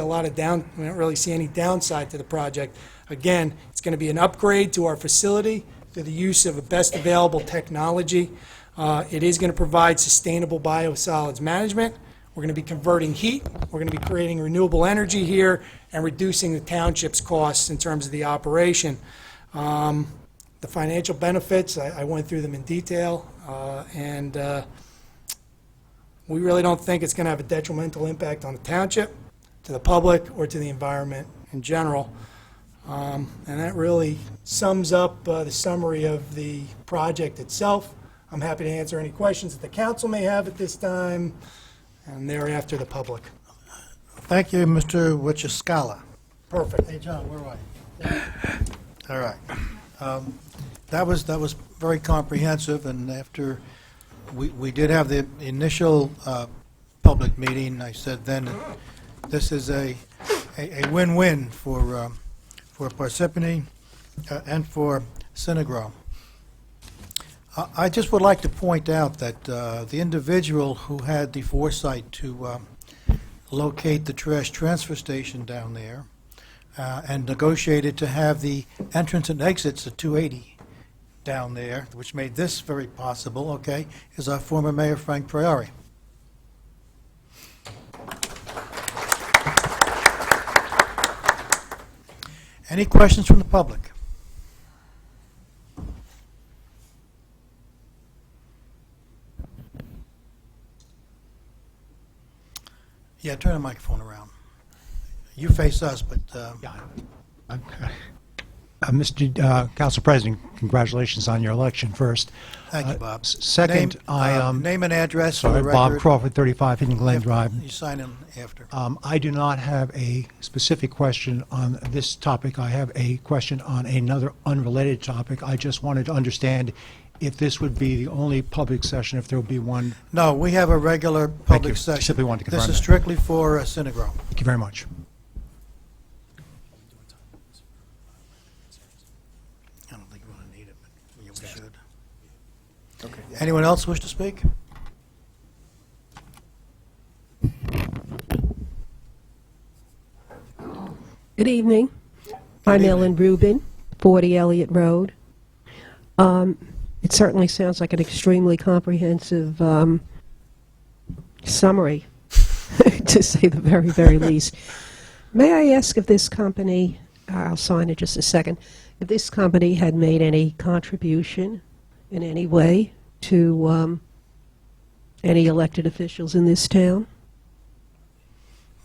really see any downside to the project. Again, it's going to be an upgrade to our facility through the use of a best available technology. It is going to provide sustainable biosolids management. We're going to be converting heat. We're going to be creating renewable energy here and reducing the township's costs in terms of the operation. The financial benefits, I went through them in detail, and we really don't think it's going to have a detrimental impact on the township, to the public, or to the environment in general. And that really sums up the summary of the project itself. I'm happy to answer any questions that the council may have at this time, and thereafter the public. Thank you, Mr. Wichaskala. Perfect. Hey, John, where are you? All right. That was very comprehensive, and after we did have the initial public meeting. I said then that this is a win-win for Parsippany and for Synagro. I just would like to point out that the individual who had the foresight to locate the trash transfer station down there and negotiated to have the entrance and exits at 280 down there, which made this very possible, okay, is our former mayor, Frank Priori. Any questions from the public? Yeah, turn the microphone around. You face us, but Mr. Council President, congratulations on your election first. thank you, Bob. Second, Name and address for the sorry, Bob record. Crawford, 35 Hidden Glen Drive. You sign in after. I do not have a specific question on this topic. I have a question on another unrelated topic. I just wanted to understand if this would be the only public session, if there would be one. No, we have a regular public you. session. Simply wanted to This confirm is that. strictly for Synagro. Thank you very much. I don't think we're going to need it, but yeah, we should. Okay. Anyone else wish to speak? Good evening. I'm Ellen Rubin, 40 Elliott Road. It certainly sounds like an extremely comprehensive summary, to say the very, very least. May I ask if this company, I'll sign it just a second, if this company had made any contribution in any way to any elected officials in this town?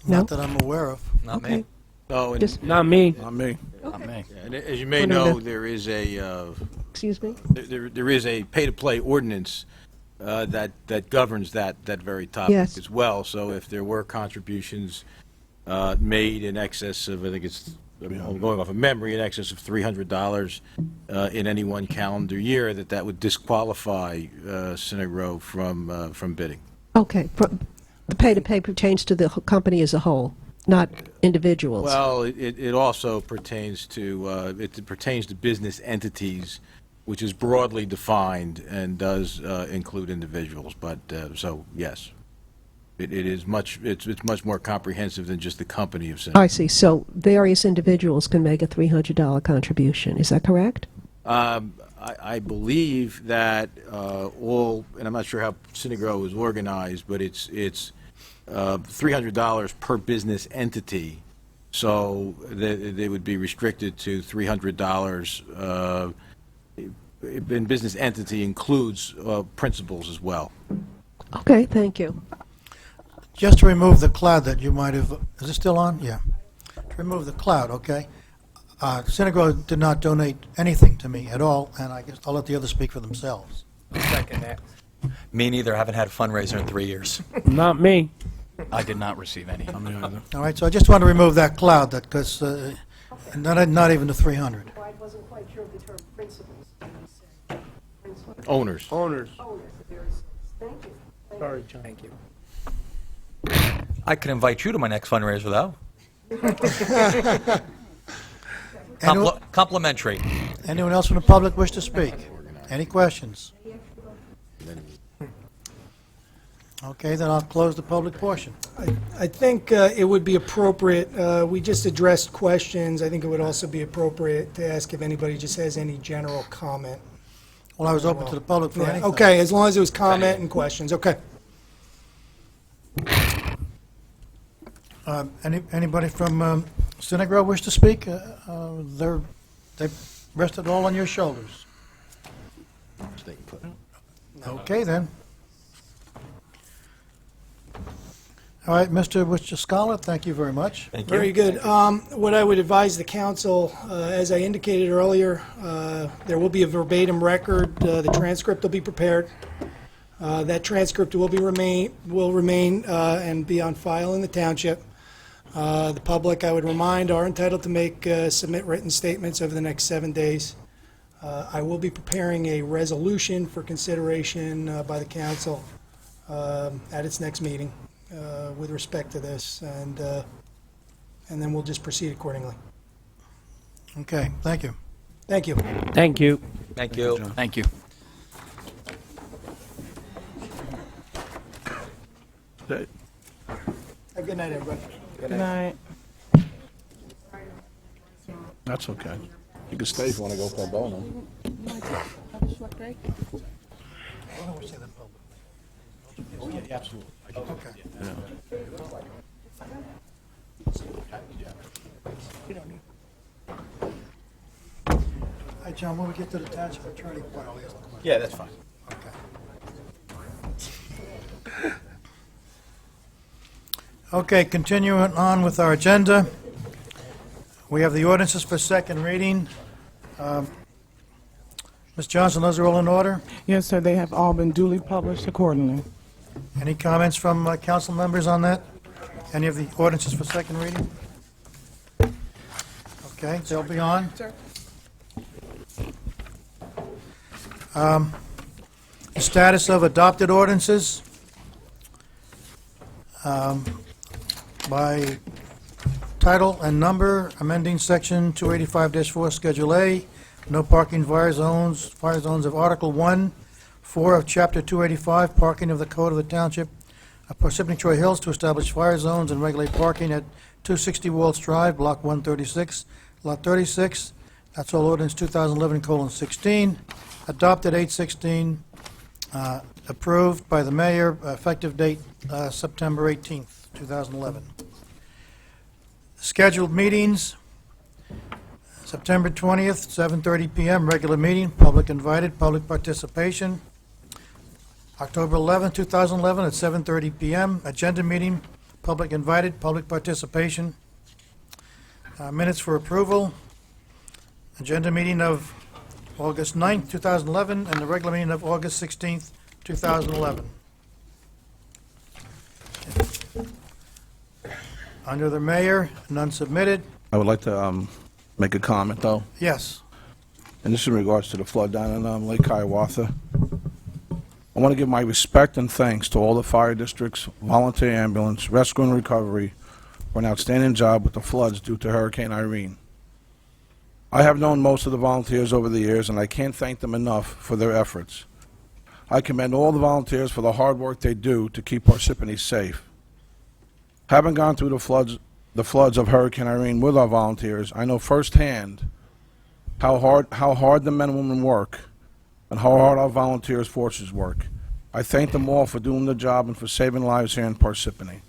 No? Not that I'm aware of. Not Okay. me. No, and, Just- Not me. Not me. Okay. and as you may Whatever. know, there is a Excuse me? there is a pay-to-play ordinance that governs that very topic Yes. as well. So if there were contributions made in excess of, I think it's, I'm going off of memory, in excess of $300 in any one calendar year, that would disqualify Synagro from bidding. Okay. The pay-to-pay pertains to the company as a whole, not individuals. Well, it also pertains to business entities, which is broadly defined and does include individuals. But so yes, it's much more comprehensive than just the company of Synagro. I see. So various individuals can make a $300 contribution. Is that correct? I believe that all, and I'm not sure how Synagro is organized, but it's $300 per business entity. So they would be restricted to $300. And business entity includes principals as well. Okay, thank you. Just to remove the cloud that you might have, is it still on? Yeah. To remove the cloud, okay? Synagro did not donate anything to me at all, and I guess I'll let the others speak for themselves. Second that. Me neither. Haven't had a fundraiser in 3 years. Not me. I did not receive any. Not me either. All right, so I just want to remove that cloud, that because not even the 300. I wasn't quite sure of the term principals. Owners. Owners. Thank you. Sorry, John. Thank you. I could invite you to my next fundraiser, though. Complimentary. Anyone else from the public wish to speak? Any questions? Okay, then I'll close the public portion. I think it would be appropriate, we just addressed questions. I think it would also be appropriate to ask if anybody just has any general comment. Well, I was open to the public for Yeah, anything. okay, as long as it was comment and questions, okay. Anybody from Synagro wish to speak? They've rested all on your shoulders. Okay, then. All right, Mr. Wichascala, thank you very much. Thank you. Very good. What I would advise the council, as I indicated earlier, there will be a verbatim record. The transcript will be prepared. That transcript will remain and be on file in the township. The public, I would remind, are entitled to submit written statements over the next 7 days. I will be preparing a resolution for consideration by the council at its next meeting with respect to this, and then we'll just proceed accordingly. Okay, thank you. Thank you. Thank you. Thank you. Thank you. Have a good night, everybody. Good night. That's okay. You can stay if you want to go pro bono. Oh, yeah, absolutely. Hi, John, when we get to the township attorney point, I'll ask the question. Yeah, that's fine. Okay. Okay, continuing on with our agenda. We have the ordinances for second reading. Ms. Johnson, those are all in order? Yes, sir, they have all been duly published accordingly. Any comments from council members on that? Any of the ordinances for second reading? Okay, they'll be on. The status of adopted ordinances. By title and number, amending section 285-4 Schedule A, no parking fire zones of Article 1, 4 of Chapter 285, parking of the Code of the Township of Parsippany-Troy Hills to establish fire zones and regulate parking at 260 Waltz Drive, Block 136, Lot 36. That's all ordinance 2011:16, adopted 8/16, approved by the mayor, effective date September 18th, 2011. Scheduled meetings, September 20th, 7:30 p.m., regular meeting, public invited, public participation. October 11th, 2011, at 7:30 p.m., agenda meeting, public invited, public participation. Minutes for approval, agenda meeting of August 9th, 2011, and the regular meeting of August 16th, 2011. Under the mayor, none submitted. I would like to make a comment, though, Yes. and this is in regards to the flood down in Lake Hiawatha. I want to give my respect and thanks to all the fire districts, volunteer ambulance, rescue and recovery for an outstanding job with the floods due to Hurricane Irene. I have known most of the volunteers over the years, and I can't thank them enough for their efforts. I commend all the volunteers for the hard work they do to keep Parsippany safe. Having gone through the floods of Hurricane Irene with our volunteers, I know firsthand how hard the men and women work and how hard our volunteers' forces work. I thank them all for doing the job and for saving lives here in Parsippany.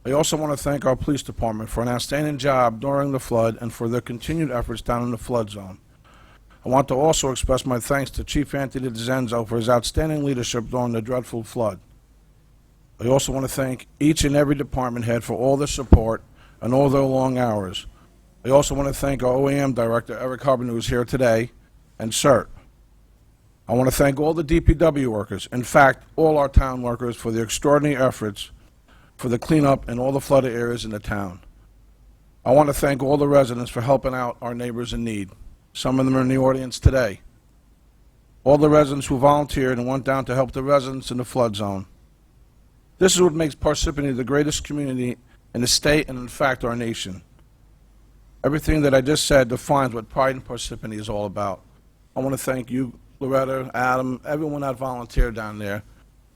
I also want to thank our police department for an outstanding job during the flood and for their continued efforts down in the flood zone. I want to also express my thanks to Chief Anthony DeZenzo for his outstanding leadership during the dreadful flood. I also want to thank each and every department head for all their support and all their long hours. I also want to thank our OEM director, Eric Harbin, who is here today, and CERT. I want to thank all the DPW workers, in fact, all our town workers, for their extraordinary efforts for the cleanup in all the flooded areas in the town. I want to thank all the residents for helping out our neighbors in need. Some of them are in the audience today. All the residents who volunteered and went down to help the residents in the flood zone. This is what makes Parsippany the greatest community in the state and, in fact, our nation. Everything that I just said defines what Pride in Parsippany is all about. I want to thank you, Loretta, Adam, everyone that volunteered down there.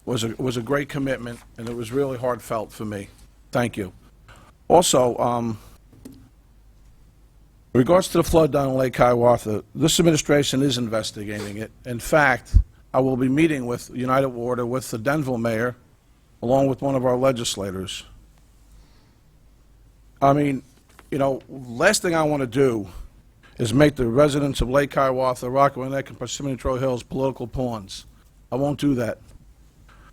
It was a great commitment, and it was really heartfelt for me. Thank you. Also, in regards to the flood down in Lake Hiawatha, this administration is investigating it. In fact, I will be meeting with United Water, with the Denville mayor, along with one of our legislators. I mean, you know, last thing I want to do is make the residents of Lake Hiawatha, Rockaway Neck, and Parsippany-Troy Hills political pawns. I won't do that.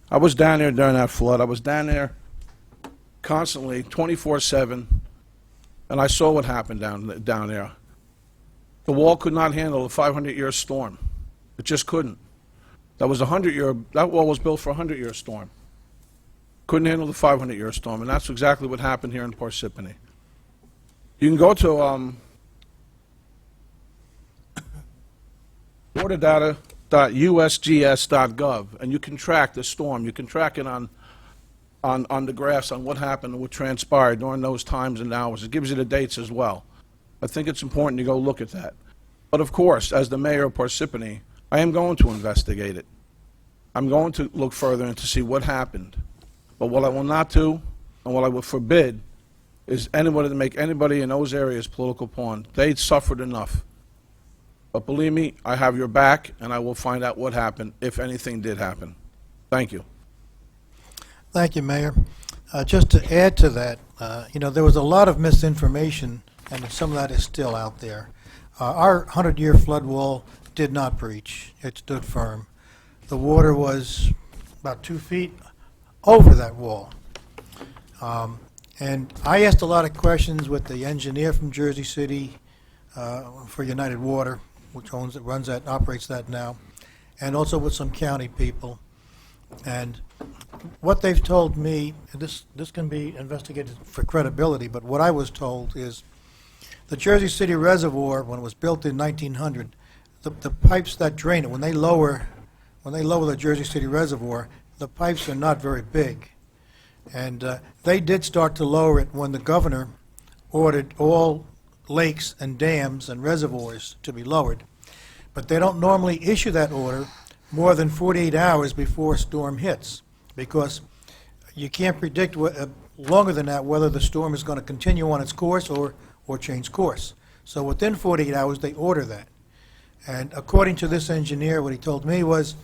I was down there during that flood. I was down there constantly, 24/7, and I saw what happened down there. The wall could not handle a 500-year storm. It just couldn't. That wall was built for a 100-year storm. Couldn't handle the 500-year storm, and that's exactly what happened here in Parsippany. You can go to waterdata.usgs.gov, and you can track the storm. You can track it on the graphs on what happened and what transpired during those times and hours. It gives you the dates as well. I think it's important to go look at that. But of course, as the mayor of Parsippany, I am going to investigate it. I'm going to look further and to see what happened. But what I will not do, and what I will forbid, is anybody to make anybody in those areas political pawn. They suffered enough. But believe me, I have your back, and I will find out what happened, if anything did happen. Thank you. Thank you, Mayor. Just to add to that, there was a lot of misinformation, and some of that is still out there. Our 100-year flood wall did not breach. It stood firm. The water was about 2 feet over that wall. And I asked a lot of questions with the engineer from Jersey City for United Water, which operates that now, and also with some county people. And what they've told me, and this can be investigated for credibility, but what I was told is the Jersey City Reservoir, when it was built in 1900, the pipes that drain it, when they lower the Jersey City Reservoir, the pipes are not very big. And they did start to lower it when the governor ordered all lakes and dams and reservoirs to be lowered. But they don't normally issue that order more than 48 hours before a storm hits, because you can't predict longer than that whether the storm is going to continue on its course or change course. So within 48 hours, they order that. And according to this engineer, what he told me was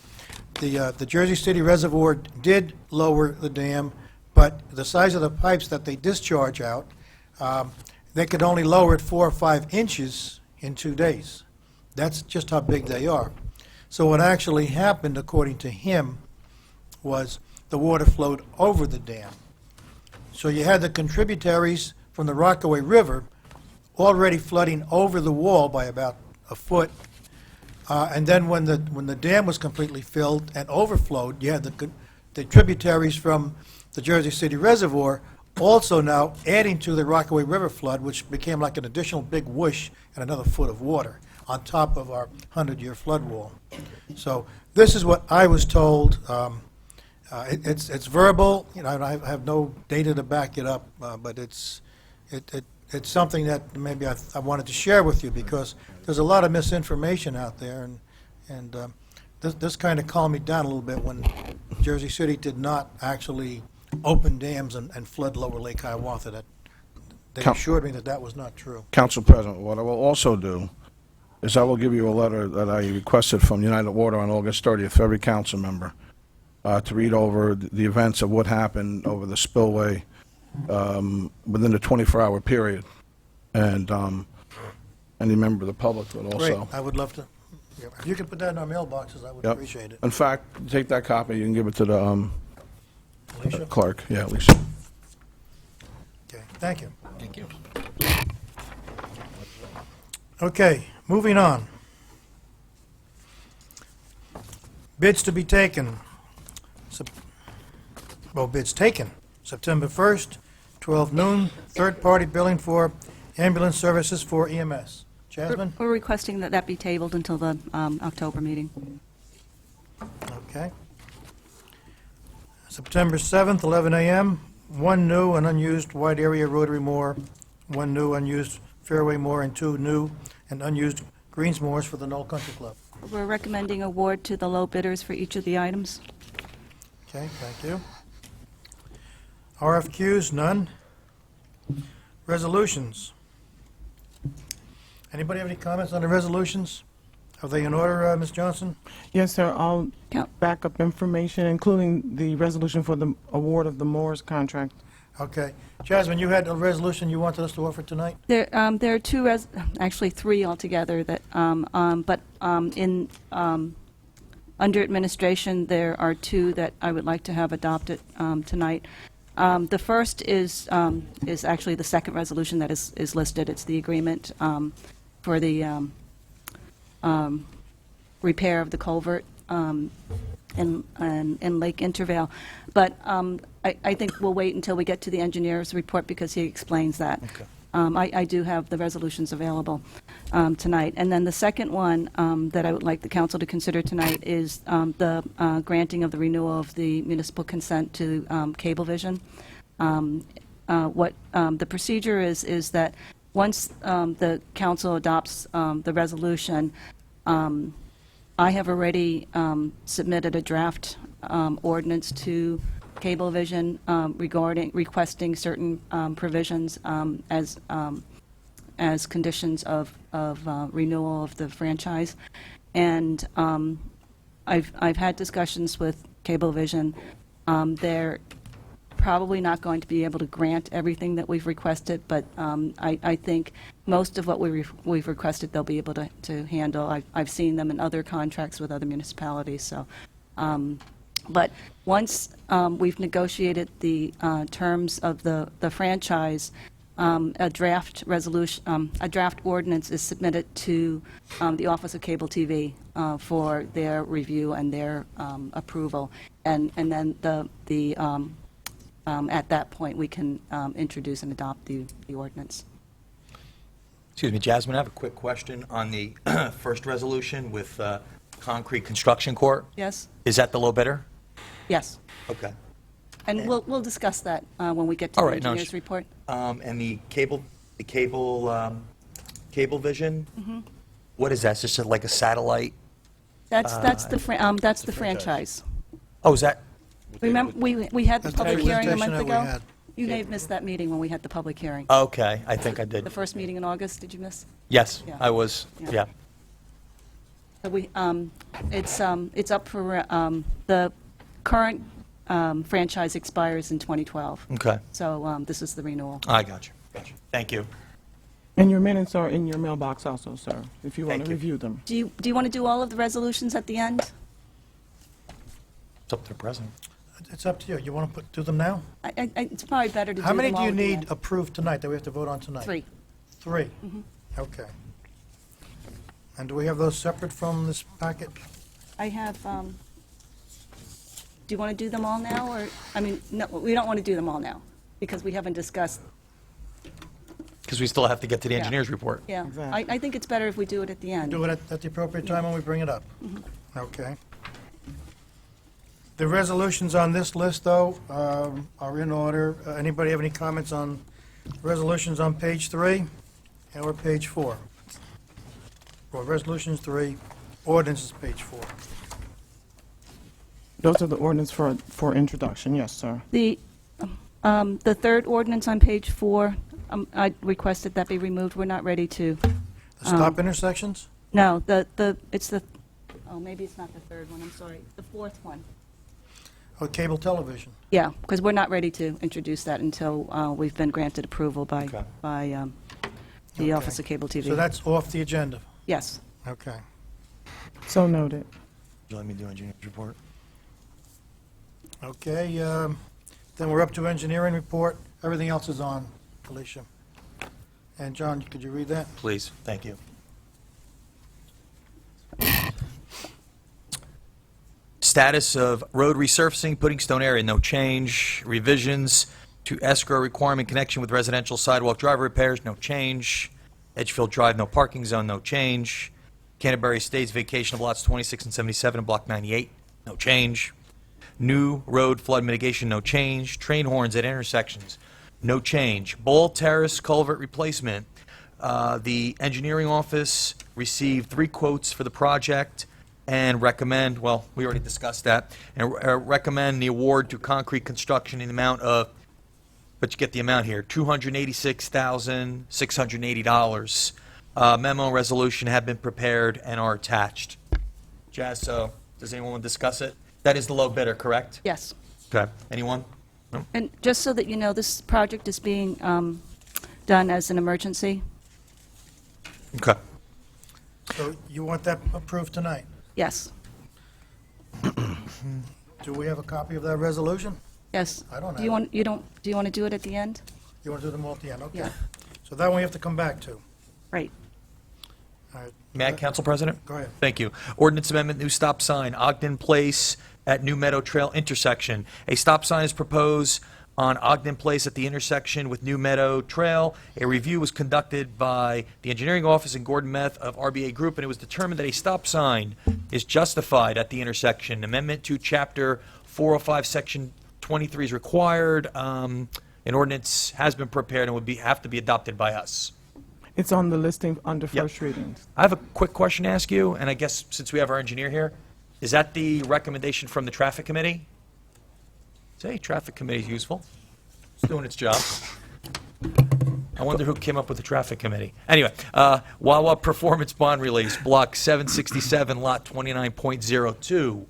the Jersey City Reservoir did lower the dam, but the size of the pipes that they discharge out, they could only lower it 4 or 5 inches in 2 days. That's just how big they are. So what actually happened, according to him, was the water flowed over the dam. So you had the contributaries from the Rockaway River already flooding over the wall by about a foot. And then when the dam was completely filled and overflowed, you had the tributaries from the Jersey City Reservoir also now adding to the Rockaway River flood, which became like an additional big whoosh and another foot of water on top of our 100-year flood wall. So this is what I was told. It's verbal. I have no data to back it up, but it's something that maybe I wanted to share with you, because there's a lot of misinformation out there, and this kind of calmed me down a little bit when Jersey City did not actually open dams and flood lower Lake Hiawatha. They assured me that was not true. Council President, what I will also do is I will give you a letter that I requested from United Water on August 30th for every council member to read over the events of what happened over the spillway within the 24-hour period. And any member of the public would also. Great. I would love to. If you could put that in our mailboxes, I would appreciate it. In fact, take that copy. You can give it to the Alicia? clerk. Yeah, Alicia. Okay. Thank you. Thank you. Okay. Moving on. Bids to be taken. Bids taken. September 1st, 12 noon, third-party billing for ambulance services for EMS. Jasmine? We're requesting that be tabled until the October meeting. Okay. September 7th, 11 a.m., 1 new and unused wide area rotary mower, 1 new unused fairway mower, and 2 new and unused greens mowers for the Knoll Country Club. We're recommending award to the low bidders for each of the items. Okay, thank you. RFQs, none. Resolutions. Anybody have any comments on the resolutions? Are they in order, Ms. Johnson? Yes, sir. All Count. backup information, including the resolution for the award of the Moore's contract. Okay. Jasmine, you had a resolution you wanted us to offer tonight? There are actually 3 altogether that, under administration, there are 2 that I would like to have adopted tonight. The first is actually the second resolution that is listed. It's the agreement for the repair of the culvert in Lake Intervale. But I think we'll wait until we get to the engineer's report because he explains that. Okay. I do have the resolutions available. tonight. And then the second one that I would like the council to consider tonight is the granting of the renewal of the municipal consent to Cablevision. What the procedure is that once the council adopts the resolution, I have already submitted a draft ordinance to Cablevision requesting certain provisions as conditions of renewal of the franchise. And I've had discussions with Cablevision. They're probably not going to be able to grant everything that we've requested, but I think most of what we've requested they'll be able to handle. I've seen them in other contracts with other municipalities. So, but once we've negotiated the terms of the franchise, a draft resolution, a draft ordinance is submitted to the Office of Cable TV for their review and their approval, and then at that point we can introduce and adopt the ordinance. Excuse me, Jasmine, I have a quick question on the first resolution with Concrete Construction Corp. Yes? Is that the low bidder? Yes. Okay. And we'll discuss that when we get to All the right, no, engineer's report. And the Cablevision, what is that? It's just like a satellite? That's the franchise. Oh, is that? Remember, we had the That's the public hearing a presentation month that we ago? had. You may have missed that meeting when we had the public hearing. Okay, I think I did. The first meeting in August, did you miss? Yes, Yeah. I was, Yeah. yeah. So it's up for, the current franchise expires in 2012. Okay, So this is the renewal. I got you. Thank you. And your minutes are in your mailbox also, sir, if you want Thank to you. review them. Do you want to do all of the resolutions at the end? It's up to the president. It's up to you. You want to do them now? It's probably better to do How them many do all you at the need end. approved tonight that we have to vote on tonight? 3. 3? Okay. And do we have those separate from this packet? I have, do you want to do them all now, or, I mean, no, we don't want to do them all now, because we haven't discussed. Because we still have to get to the Yeah. engineer's report. Yeah, Exactly. I think it's better if we do it at the end. Do it at the appropriate time when we bring it up? Okay. The resolutions on this list, though, are in order. Anybody have any comments on resolutions on page 3 or page 4? Well, resolutions 3, ordinance is page 4. Those are the ordinance for introduction, yes, sir. The third ordinance on page 4, I requested that be removed. We're not ready to. The stop intersections? No, it's the, oh, maybe it's not the third one, I'm sorry, the fourth one. Oh, cable television. Yeah, because we're not ready to introduce that until we've been granted approval by Okay. the Office of Cable TV. So that's off the agenda. Yes. Okay. So noted. Would you let me do engineer's report? Okay, then we're up to engineering report. Everything else is on, Alicia. And John, could you read that? Please, thank you. Status of road resurfacing, putting stone area, no change. Revisions to escrow requirement connection with residential sidewalk driver repairs, no change. Edgefield Drive, no parking zone, no change. Canterbury Estates vacation of lots 26 and 77 in Block 98, no change. New road flood mitigation, no change. Train horns at intersections, no change. Ball Terrace culvert replacement. The engineering office received 3 quotes for the project and recommend, well, we already discussed that, and recommend the award to Concrete Construction in the amount of, but you get the amount here, $286,680. Memo and resolution have been prepared and are attached. Jazz, so does anyone want to discuss it? That is the low bidder, correct? Yes. Okay. Anyone? No? And just so that you know, this project is being done as an emergency. Okay. So you want that approved tonight? Yes. Do we have a copy of that resolution? Yes. I don't Do you have want, do you want to do it at the end? You want to do them all at the end? Okay. Yeah. So that one we have to come back to. Right. All right. May I, Council President? Go ahead. Thank you. Ordinance amendment, new stop sign, Ogden Place at New Meadow Trail intersection. A stop sign is proposed on Ogden Place at the intersection with New Meadow Trail. A review was conducted by the engineering office and Gordon Meth of RBA Group, and it was determined that a stop sign is justified at the intersection. Amendment to Chapter 405, Section 23 is required. An ordinance has been prepared and would have to be adopted by us. It's on the listing under first readings. I have a quick question to ask you, and I guess since we have our engineer here, is that the recommendation from the Traffic Committee? Say, Traffic Committee is useful. It's doing its job. I wonder who came up with the Traffic Committee. Anyway, Wawa Performance Bond Release, Block 767, Lot 29.02.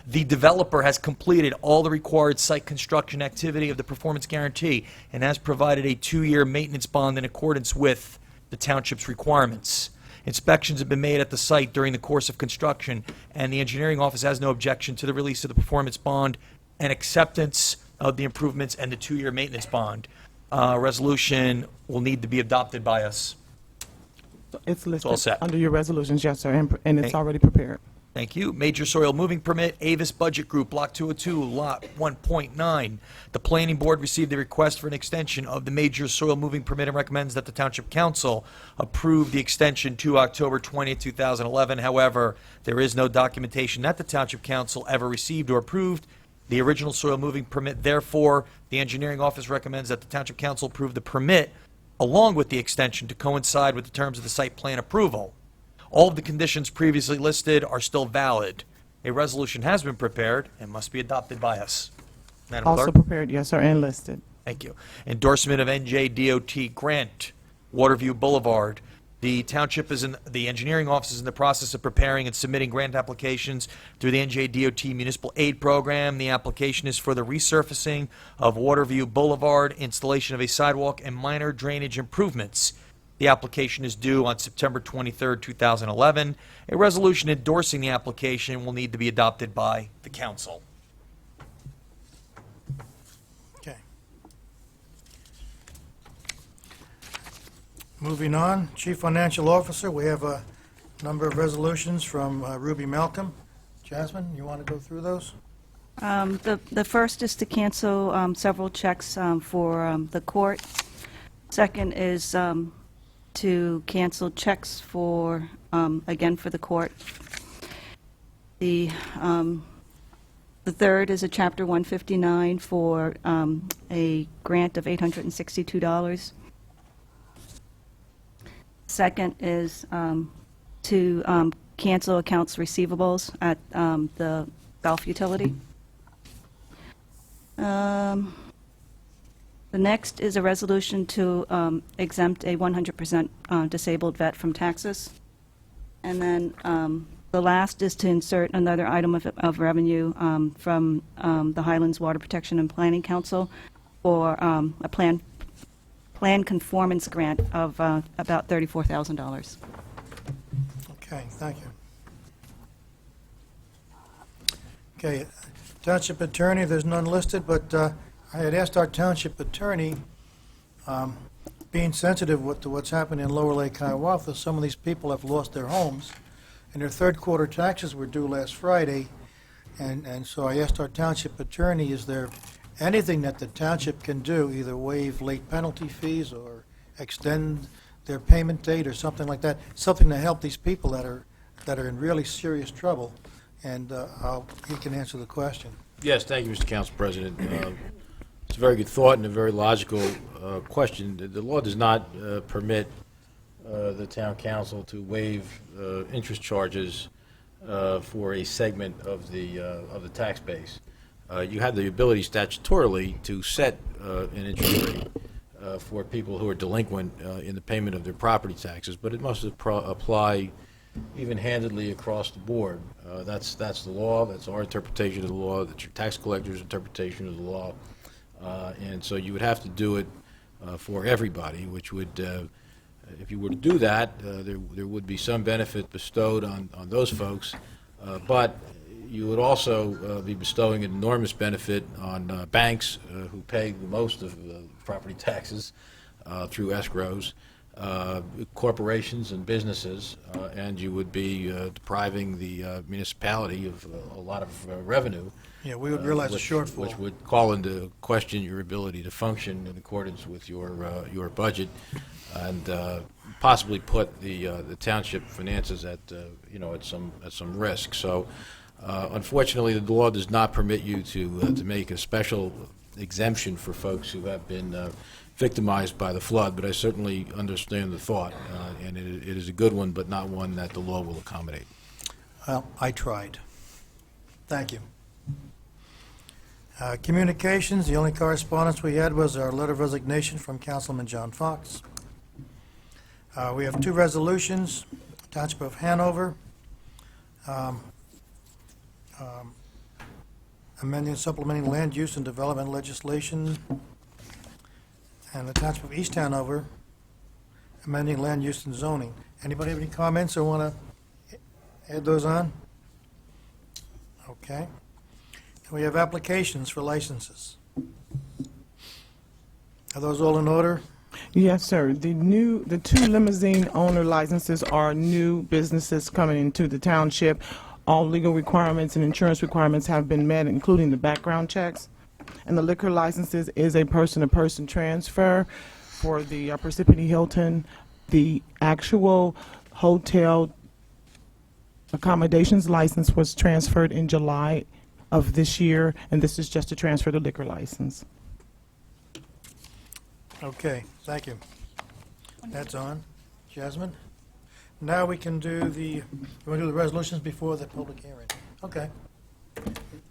The developer has completed all the required site construction activity of the performance guarantee and has provided a 2-year maintenance bond in accordance with the township's requirements. Inspections have been made at the site during the course of construction, and the engineering office has no objection to the release of the performance bond and acceptance of the improvements and the 2-year maintenance bond. Resolution will need to be adopted by us. It's listed all set. under your resolutions, yes, sir, and it's already prepared. Thank you. Major soil moving permit, Avis Budget Group, Block 202, Lot 1.9. The Planning Board received a request for an extension of the major soil moving permit and recommends that the Township Council approve the extension to October 20, 2011. However, there is no documentation that the Township Council ever received or approved the original soil moving permit. Therefore, the Engineering Office recommends that the Township Council approve the permit along with the extension to coincide with the terms of the site plan approval. All of the conditions previously listed are still valid. A resolution has been prepared and must be adopted by us. Madam Also Clerk? prepared, yes, sir, and listed. Thank you. Endorsement of NJDOT grant, Waterview Boulevard. The township the engineering office is in the process of preparing and submitting grant applications through the NJDOT Municipal Aid Program. The application is for the resurfacing of Waterview Boulevard, installation of a sidewalk, and minor drainage improvements. The application is due on September 23, 2011. A resolution endorsing the application will need to be adopted by the council. Okay. Moving on, Chief Financial Officer, we have a number of resolutions from Ruby Malcolm. Jasmine, you want to go through those? The first is to cancel several checks for the court. Second is to cancel checks for, again, for the court. The third is a Chapter 159 for a grant of $862. Second is to cancel accounts receivables at the Gulf Utility. The next is a resolution to exempt a 100% disabled vet from taxes. And then the last is to insert another item of revenue from the Highlands Water Protection and Planning Council for a plan conformance grant of about $34,000. Okay, thank you. Okay, Township Attorney, there's none listed, but I had asked our Township Attorney, being sensitive to what's happening in Lower Lake Hiawatha, some of these people have lost their homes, and their third quarter taxes were due last Friday, and so I asked our Township Attorney, is there anything that the Township can do, either waive late penalty fees or extend their payment date or something like that, something to help these people that are in really serious trouble, and he can answer the question. Yes, thank you, Mr. Council President. It's a very good thought and a very logical question. The law does not permit the town council to waive interest charges for a segment of the tax base. You have the ability statutorily to set an interest rate for people who are delinquent in the payment of their property taxes, but it must apply even-handedly across the board. That's the law. That's our interpretation of the law. That's your tax collector's interpretation of the law. And so you would have to do it for everybody, which would, if you were to do that, there would be some benefit bestowed on those folks, but you would also be bestowing an enormous benefit on banks who pay the most of the property taxes through escrows. corporations and businesses, and you would be depriving the municipality of a lot of revenue. Yeah, we would realize a shortfall. Which would call into question your ability to function in accordance with your budget, and possibly put the township finances at at some risk. So, unfortunately, the law does not permit you to make a special exemption for folks who have been victimized by the flood. But I certainly understand the thought, and it is a good one, but not one that the law will accommodate. Well, I tried. Thank you. Communications, the only correspondence we had was our letter of resignation from Councilman John Fox. We have two resolutions, Township of Hanover, amending and supplementing land use and development legislation, and the Township of East Hanover, amending land use and zoning. Anybody have any comments or want to add those on? Okay. And we have applications for licenses. Are those all in order? Yes, sir. The two limousine owner licenses are new businesses coming into the township. All legal requirements and insurance requirements have been met, including the background checks. And the liquor licenses is a person-to-person transfer for the Parsippany Hilton. The actual hotel accommodations license was transferred in July of this year, and this is just to transfer the liquor license. Okay, thank you. That's on. Jasmine? Now we can do you want to do the resolutions before the public hearing? Okay. Thank you.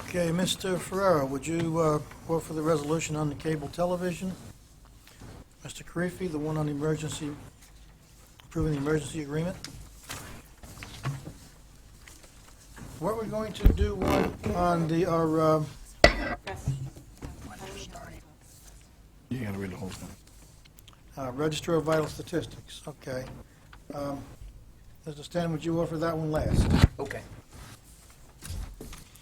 Okay, Mr. Ferrero, would you go for the resolution on the cable television? Mr. Karifi, the one on the emergency, approving the emergency agreement? What we're going to do one on our You gotta read the whole thing. Register of Vital Statistics, okay. Mr. Stan, would you offer that one last? Okay.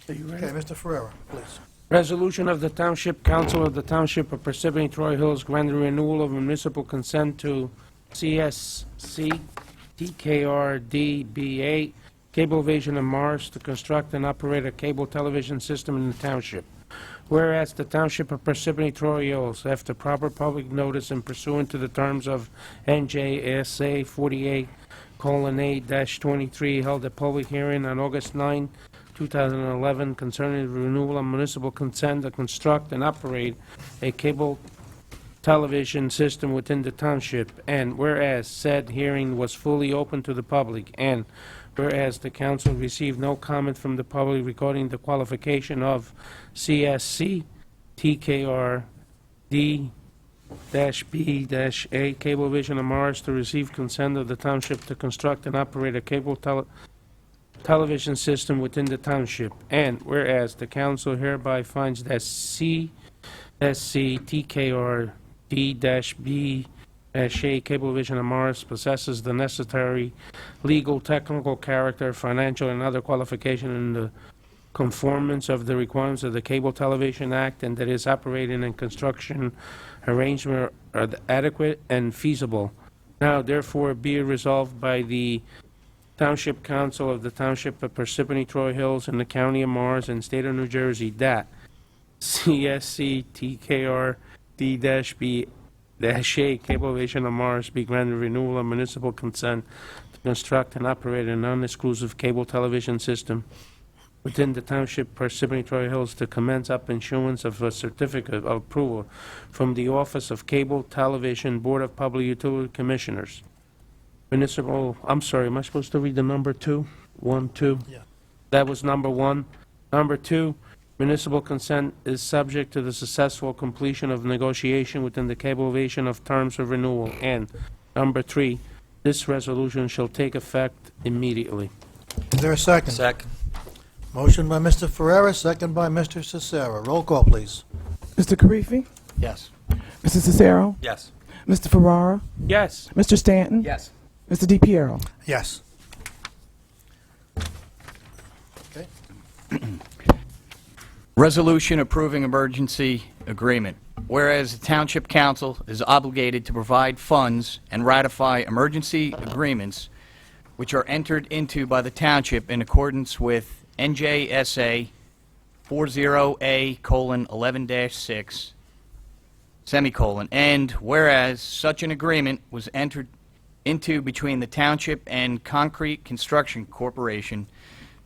Are you Okay, Mr. Ferrero, please. Resolution of the Township Council of the Township of Parsippany-Troy Hills granting renewal of municipal consent to CSC TKRDB8 Cablevision of Mars to construct and operate a cable television system in the township. Whereas the Township of Parsippany-Troy Hills, after proper public notice and pursuant to the terms of NJSA 48:8-23, held a public hearing on August 9, 2011 concerning the renewal of municipal consent to construct and operate a cable television system within the township, and whereas said hearing was fully open to the public, and whereas the council received no comment from the public regarding the qualification of CSC TKR D-B-A Cablevision of Mars to receive consent of the township to construct and operate a cable television system within the township, and whereas the council hereby finds that CSC TKR D-B-A Cablevision of Mars possesses the necessary legal, technical character, financial, and other qualification in the conformance of the requirements of the Cable Television Act, and that its operating and construction arrangement are adequate and feasible. Now, therefore, be it resolved by the Township Council of the Township of Parsippany-Troy Hills in the County of Mars and State of New Jersey that CSC TKR D-B-A Cablevision of Mars be granted renewal of municipal consent to construct and operate a non-exclusive cable television system within the Township Parsippany-Troy Hills to commence up issuance of a certificate of approval from the Office of Cable Television Board of Public Utility Commissioners. Municipal, I'm sorry, am I supposed to read the number two? 1, 2? Yeah. That was number 1. Number 2, Municipal consent is subject to the successful completion of negotiation within the cablevision of terms of renewal. And number 3, this resolution shall take effect immediately. Is there a second? Second. Motion by Mr. Ferrera, second by Mr. Cicero. Roll call, please. Mr. Karifi. Yes. Mr. Cicero. Yes. Mr. Ferrara. Yes. Mr. Stanton. Yes. Mr. DePiero. Yes. Resolution approving emergency agreement. Whereas the Township Council is obligated to provide funds and ratify emergency agreements which are entered into by the Township in accordance with NJSA 40A:11-6, semicolon, and whereas such an agreement was entered into between the Township and Concrete Construction Corporation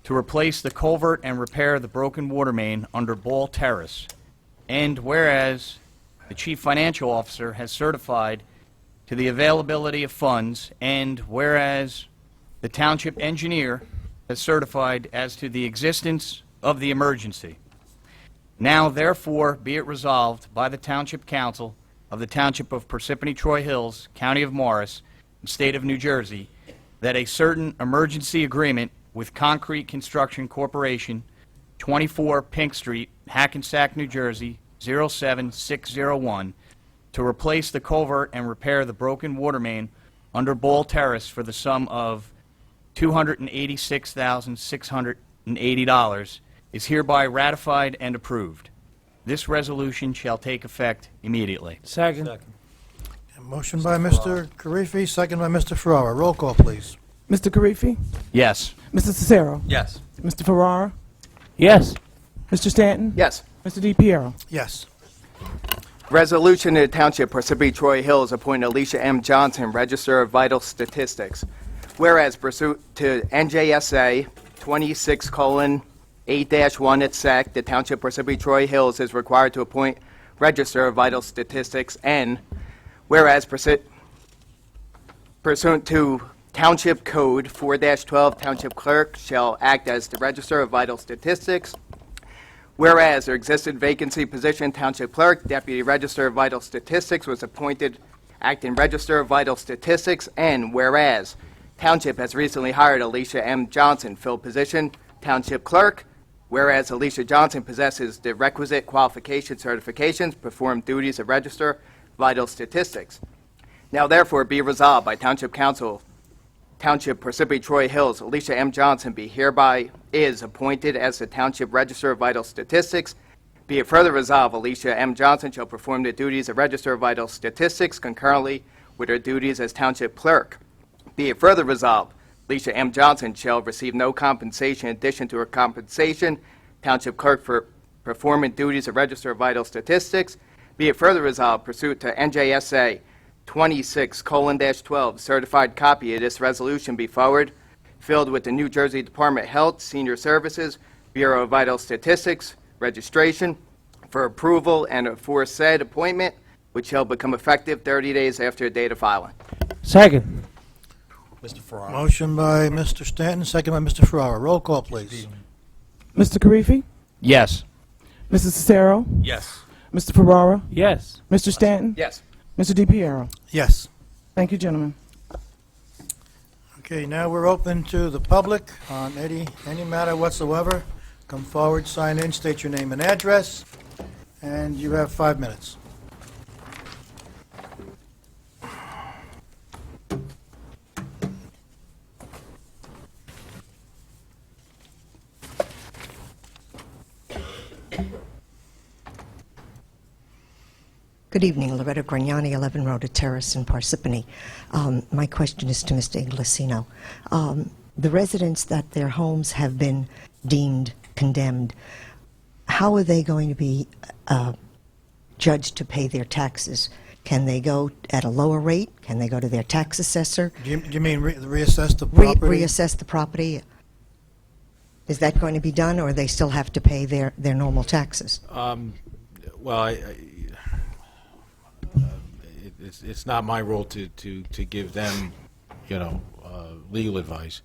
to replace the culvert and repair the broken water main under Ball Terrace, and whereas the Chief Financial Officer has certified to the availability of funds, and whereas the Township Engineer has certified as to the existence of the emergency. Now, therefore, be it resolved by the Township Council of the Township of Parsippany-Troy Hills, County of Morris, and State of New Jersey, that a certain emergency agreement with Concrete Construction Corporation, 24 Pink Street, Hackensack, New Jersey, 07601, to replace the culvert and repair the broken water main under Ball Terrace for the sum of $286,680 is hereby ratified and approved. This resolution shall take effect immediately. Second. Motion by Mr. Karifi, second by Mr. Ferrara. Roll call, please. Mr. Karifi. Yes. Mr. Cicero. Yes. Mr. Ferrara. Yes. Mr. Stanton. Yes. Mr. DePiero. Yes. Resolution of the Township Parsippany-Troy Hills appoint Alicia M. Johnson, Register of Vital Statistics. Whereas pursuant to NJSA 26:8-1 at SEC, the Township Parsippany-Troy Hills is required to appoint Register of Vital Statistics, and whereas pursuant to Township Code 4-12, Township Clerk shall act as the Register of Vital Statistics. Whereas there existed vacancy position, Township Clerk, Deputy Register of Vital Statistics was appointed acting Register of Vital Statistics, and whereas Township has recently hired Alicia M. Johnson, fill position, Township Clerk, whereas Alicia Johnson possesses the requisite qualification certifications, perform duties of Register Vital Statistics. Now therefore be resolved by Township Council, Township Parsippany-Troy Hills, Alicia M. Johnson be hereby is appointed as the Township Register of Vital Statistics. Be it further resolved, Alicia M. Johnson shall perform the duties of Register of Vital Statistics concurrently with her duties as Township Clerk. Be it further resolved, Alicia M. Johnson shall receive no compensation in addition to her compensation, Township Clerk, for performing duties of Register of Vital Statistics. Be it further resolved, pursuant to NJSA 26:12, certified copy of this resolution be forwarded, filled with the New Jersey Department of Health, Senior Services, Bureau of Vital Statistics, registration, for approval and aforesaid appointment, which shall become effective 30 days after the date of filing. Second. Mr. Ferrara. Motion by Mr. Stanton, second by Mr. Ferrara. Roll call, please. Mr. Karifi. Yes. Mr. Cicero. Yes. Mr. Ferrara. Yes. Mr. Stanton. Yes. Mr. DePiero. Yes. Thank you, gentlemen. Okay, now we're open to the public on any matter whatsoever. Come forward, sign in, state your name and address, and you have 5 minutes. Good evening, Loretta Grignani, 11 Rhoda Terrace in Parsippany. My question is to Mr. Iglesino. The residents that their homes have been deemed condemned, how are they going to be judged to pay their taxes? Can they go at a lower rate? Can they go to their tax assessor? Do you mean reassess the property? Reassess the property? Is that going to be done, or they still have to pay their normal taxes? Well, it's not my role to give them, legal advice.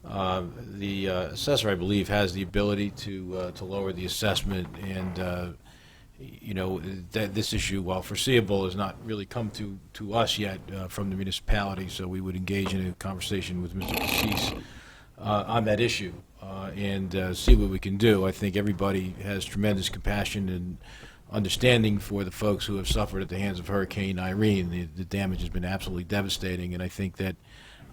The assessor, I believe, has the ability to lower the assessment, and you know, that this issue, while foreseeable, has not really come to us yet from the municipality, so we would engage in a conversation with Mr. Cassis on that issue and see what we can do. I think everybody has tremendous compassion and understanding for the folks who have suffered at the hands of Hurricane Irene. The damage has been absolutely devastating, and I think that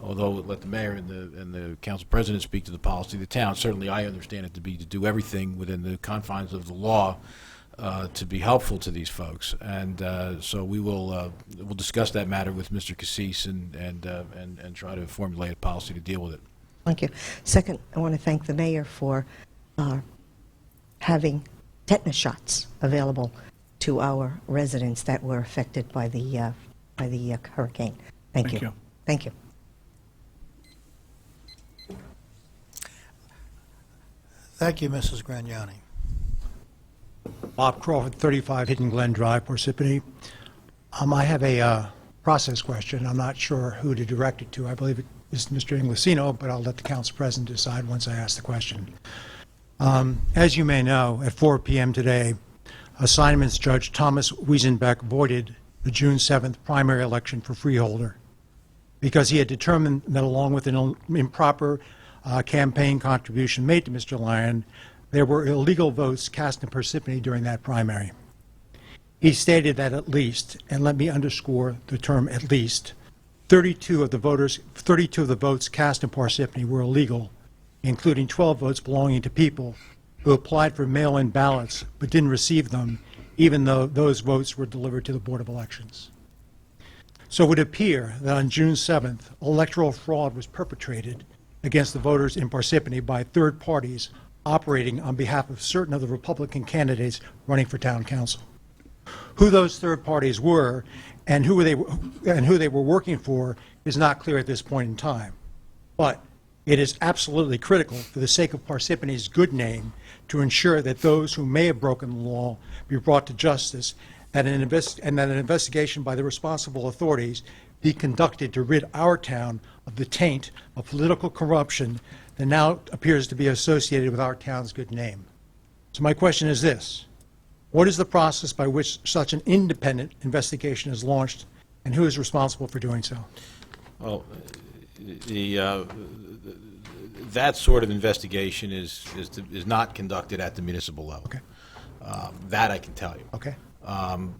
although let the mayor and the council president speak to the policy of the town, certainly I understand it to be to do everything within the confines of the law to be helpful to these folks. And so we'll discuss that matter with Mr. Cassis and try to formulate a policy to deal with it. Thank you. Second, I want to thank the mayor for having tetanus shots available to our residents that were affected by the hurricane. Thank you. Thank you. Thank you, Mrs. Grignani. Bob Crawford, 35 Hidden Glen Drive, Parsippany. I have a process question. I'm not sure who to direct it to. I believe it is Mr. Inglesino, but I'll let the council president decide once I ask the question. As you may know, at 4 p.m. today, assignments Judge Thomas Wiesenbeck voided the June 7th primary election for freeholder because he had determined that along with an improper campaign contribution made to Mr. Lyon, there were illegal votes cast in Parsippany during that primary. He stated that at least, and let me underscore the term at least, 32 of the votes cast in Parsippany were illegal, including 12 votes belonging to people who applied for mail-in ballots but didn't receive them, even though those votes were delivered to the Board of Elections. So it would appear that on June 7th, electoral fraud was perpetrated against the voters in Parsippany by third parties operating on behalf of certain of the Republican candidates running for town council. Who those third parties were and who they were working for is not clear at this point in time. But it is absolutely critical for the sake of Parsippany's good name to ensure that those who may have broken the law be brought to justice and that an investigation by the responsible authorities be conducted to rid our town of the taint of political corruption that now appears to be associated with our town's good name. So my question is this: what is the process by which such an independent investigation is launched, and who is responsible for doing so? Well, that sort of investigation is not conducted at the municipal level. Okay. That I can tell you. Okay.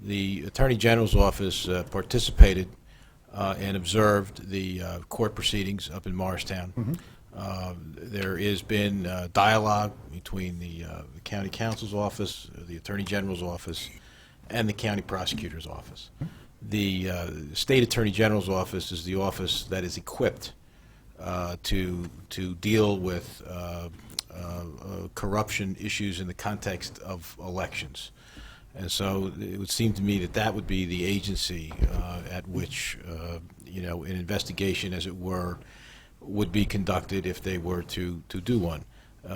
The Attorney General's office participated and observed the court proceedings up in Morristown. Mm-hmm. There has been dialogue between the county counsel's office, the Attorney General's office, and the county prosecutor's office. The state Attorney General's office is the office that is equipped to deal with corruption issues in the context of elections. And so it would seem to me that that would be the agency at which, an investigation, as it were, would be conducted if they were to do one.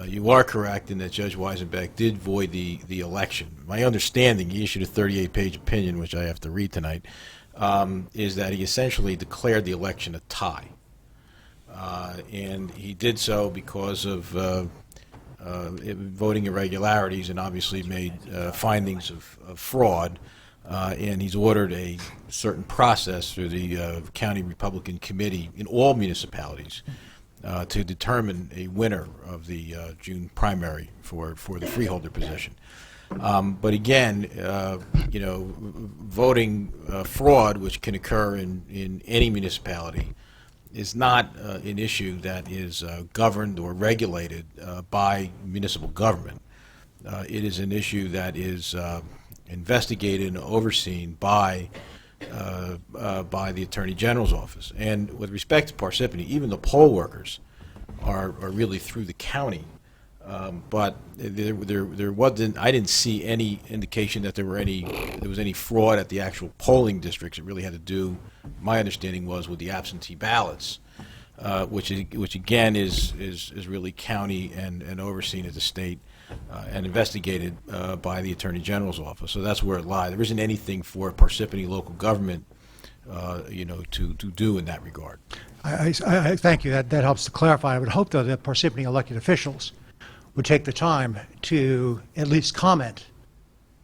You are correct in that Judge Wiesenbeck did void the election. My understanding, he issued a 38-page opinion, which I have to read tonight, is that he essentially declared the election a tie. And he did so because of voting irregularities and obviously made findings of fraud. And he's ordered a certain process through the County Republican Committee in all municipalities to determine a winner of the June primary for the freeholder position. But again, voting fraud, which can occur in any municipality, is not an issue that is governed or regulated by municipal government. It is an issue that is investigated and overseen by the Attorney General's office. And with respect to Parsippany, even the poll workers are really through the county. But there wasn't. I didn't see any indication that there was any fraud at the actual polling districts. It really had to do, my understanding was, with the absentee ballots, which again is really county and overseen at the state and investigated by the Attorney General's office. So that's where it lies. There isn't anything for Parsippany local government to do in that regard. I thank you. That helps to clarify. I would hope, though, that Parsippany elected officials would take the time to at least comment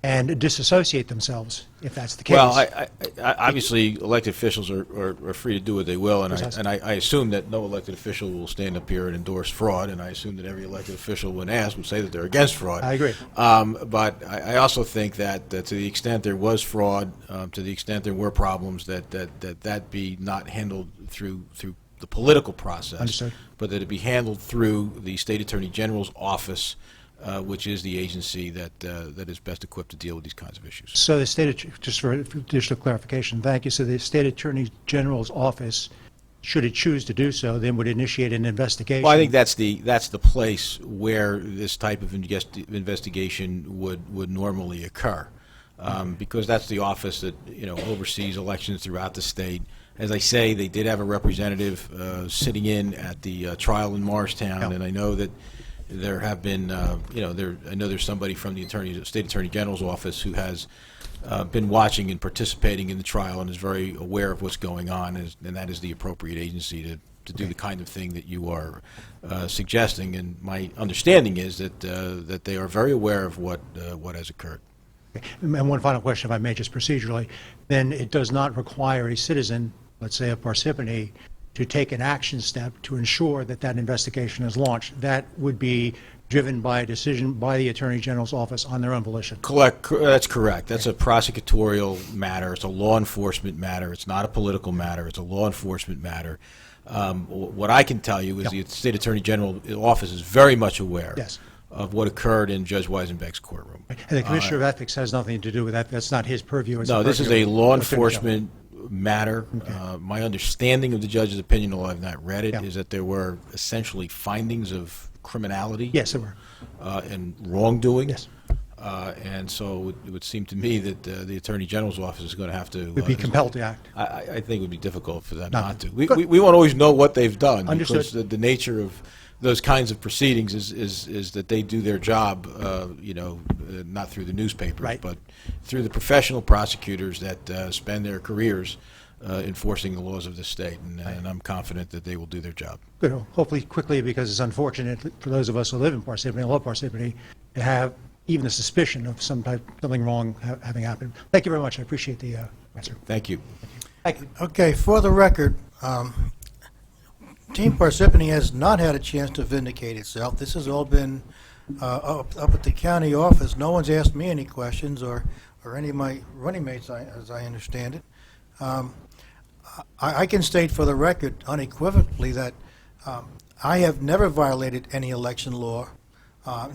and disassociate themselves, if that's the case. Well, I obviously, elected officials are free to do what they will, and I assume that no elected official will stand up here and endorse fraud, and I assume that every elected official, when asked, would say that they're against fraud. I agree. But I also think that to the extent there was fraud, to the extent there were problems, that be not handled through the political process, Understood. but that it be handled through the State Attorney General's office, which is the agency that is best equipped to deal with these kinds of issues. So the just for additional clarification, thank you. So the State Attorney General's office, should it choose to do so, then would initiate an investigation? Well, I think that's the place where this type of investigation would normally occur, because that's the office that oversees elections throughout the state. As I say, they did have a representative sitting in at the trial in Morristown, and I know that there have been, I know there's somebody from the State Attorney General's office who has been watching and participating in the trial and is very aware of what's going on, and that is the appropriate agency to do the kind of thing that you are suggesting. And my understanding is that they are very aware of what has occurred. And one final question, if I may, just procedurally. Then it does not require a citizen, let's say of Parsippany, to take an action step to ensure that that investigation is launched. That would be driven by a decision by the Attorney General's office on their own volition. That's correct. That's a prosecutorial matter. It's a law enforcement matter. It's not a political matter. It's a law enforcement matter. What I can tell you is the State Attorney General's office is very much aware of what occurred in Judge Weisenbeck's courtroom. And the Commissioner of Ethics has nothing to do with that. That's not his purview. No, this is a law enforcement matter. My understanding of the judge's opinion, although I've not read it, is that there were essentially findings of criminality. Yes, there were. And wrongdoing. Yes. And so it would seem to me that the Attorney General's office is going to have to... Would be compelled to act. I think it would be difficult for them not to. We won't always know what they've done. Understood. Because the nature of those kinds of proceedings is that they do their job, not through the newspapers, but through the professional prosecutors that spend their careers enforcing the laws of the state, and I'm confident that they will do their job. Good. Hopefully quickly, because it's unfortunate for those of us who live in Parsippany and love Parsippany to have even the suspicion of something wrong having happened. Thank you very much. I appreciate the answer. Thank you. Thank you. Okay, for the record, Team Parsippany has not had a chance to vindicate itself. This has all been up at the county office. No one's asked me any questions or any of my running mates, as I understand it. I can state for the record unequivocally that I have never violated any election law,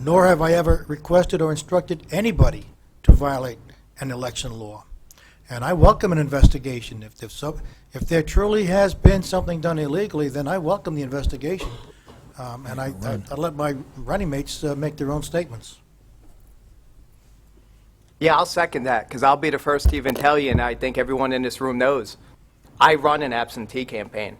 nor have I ever requested or instructed anybody to violate an election law. And I welcome an investigation. If there truly has been something done illegally, then I welcome the investigation. And I let my running mates make their own statements. Yeah, I'll second that, because I'll be the first to even tell you, and I think everyone in this room knows, I run an absentee campaign,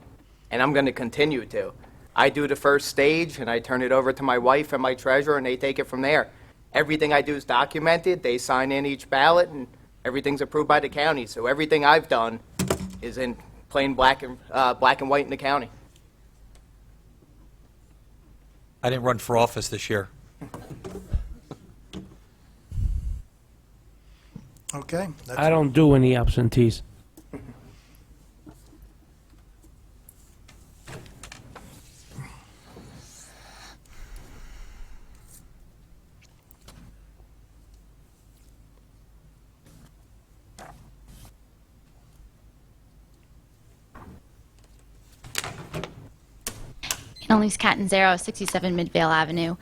and I'm going to continue to. I do the first stage, and I turn it over to my wife and my treasurer, and they take it from there. Everything I do is documented. They sign in each ballot, and everything's approved by the county. So everything I've done is in plain black and white in the county. I didn't run for office this year. Okay. I don't do any absentees. Annalise Catanzaro, 67 Midvale Avenue.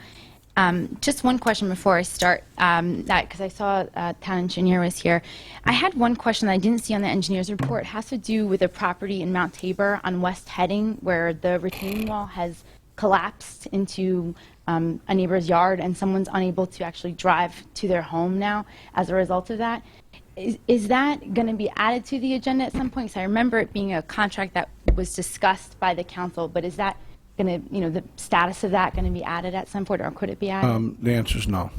Just one question before I start, because I saw town engineer was here. I had one question that I didn't see on the engineer's report. It has to do with a property in Mount Tabor on West Heading where the retaining wall has collapsed into a neighbor's yard and someone's unable to actually drive to their home now as a result of that. Is that going to be added to the agenda at some point? Because I remember it being a contract that was discussed by the council, but is that going to, the status of that going to be added at some point, or could it be added? The answer is no.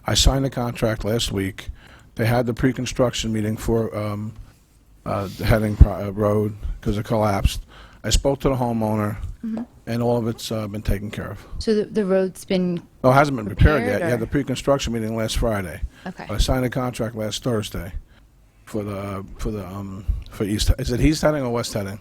I signed the contract last week. They had the pre-construction meeting for road because it collapsed. I spoke to the homeowner, and all of it's been taken care of. So the road's been No, it hasn't been repaired yet. repaired, You or- had the pre-construction meeting last Friday. Okay. I signed a contract last Thursday for East. Is it East Heading or West Heading?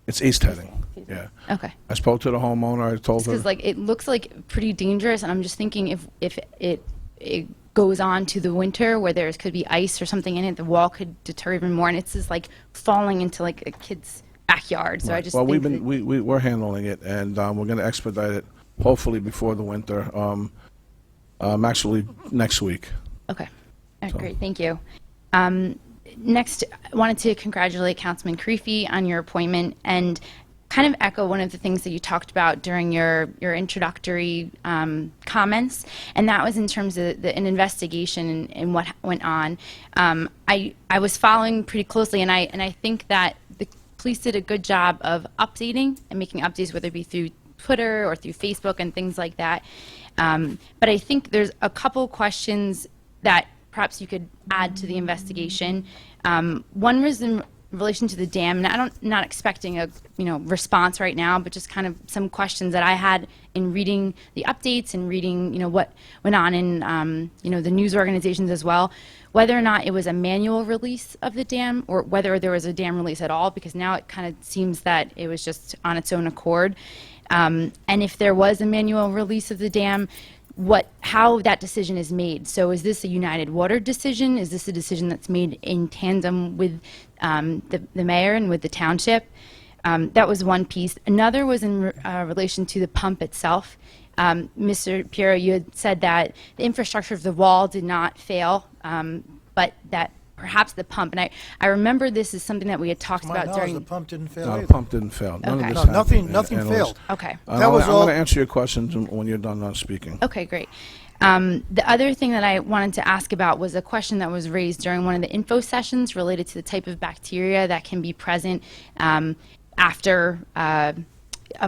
It's East Heading. Yeah. Okay. I spoke to the homeowner. I told her. Because like it looks like pretty dangerous, and I'm just thinking if it goes on to the winter where there could be ice or something in it, the wall could deter even more, and it's just like falling into like a kid's backyard. So I just well, think we're handling it, and we're going to expedite it hopefully before the winter. Actually, next week. Okay. All right, great. Thank you. Next, I wanted to congratulate Councilman Creefy on your appointment and kind of echo one of the things that you talked about during your introductory comments, and that was in terms of an investigation and what went on. I was following pretty closely, and I think that the police did a good job of updating and making updates, whether it be through Twitter or through Facebook and things like that. But I think there's a couple questions that perhaps you could add to the investigation. One was in relation to the dam, and I'm not expecting a response right now, but just kind of some questions that I had in reading the updates and reading what went on in the news organizations as well, whether or not it was a manual release of the dam or whether there was a dam release at all, because now it kind of seems that it was just on its own accord. And if there was a manual release of the dam, how that decision is made. So is this a United Water decision? Is this a decision that's made in tandem with the mayor and with the township? That was one piece. Another was in relation to the pump itself. Mr. Piero, you had said that the infrastructure of the wall did not fail, but that perhaps the pump, and I remember this is something that we had talked To my about knowledge, during... the pump didn't fail No, either. the pump didn't fail. None Okay. of this No, happened, nothing and it was- failed. Okay. That was I'm all- going to answer your questions when you're done speaking. Okay, great. The other thing that I wanted to ask about was a question that was raised during one of the info sessions related to the type of bacteria that can be present after a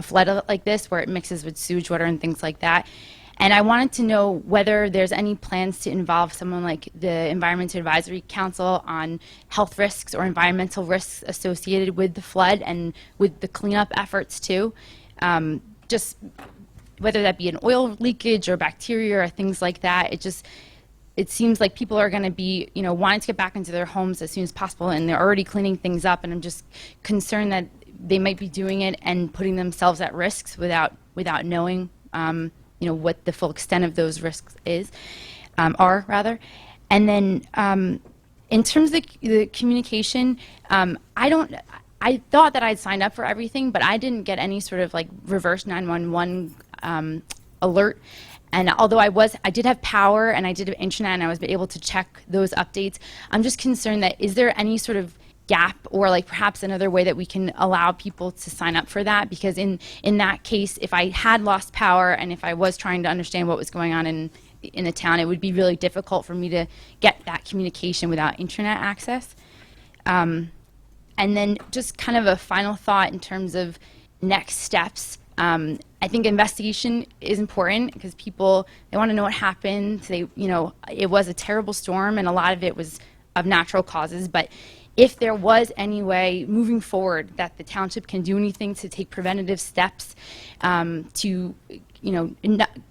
flood like this, where it mixes with sewage water and things like that. And I wanted to know whether there's any plans to involve someone like the Environmental Advisory Council on health risks or environmental risks associated with the flood and with the cleanup efforts too. Just whether that be an oil leakage or bacteria or things like that, it seems like people are going to be, wanting to get back into their homes as soon as possible, and they're already cleaning things up, and I'm just concerned that they might be doing it and putting themselves at risks without knowing, what the full extent of those risks are rather. And then in terms of the communication, I thought that I'd signed up for everything, but I didn't get any sort of like reverse 911 alert. And although I did have power and I did have internet and I was able to check those updates, I'm just concerned that is there any sort of gap or like perhaps another way that we can allow people to sign up for that? Because in that case, if I had lost power and if I was trying to understand what was going on in the town, it would be really difficult for me to get that communication without internet access. And then just kind of a final thought in terms of next steps. I think investigation is important because people, they want to know what happened. It was a terrible storm and a lot of it was of natural causes, but if there was any way moving forward that the township can do anything to take preventative steps to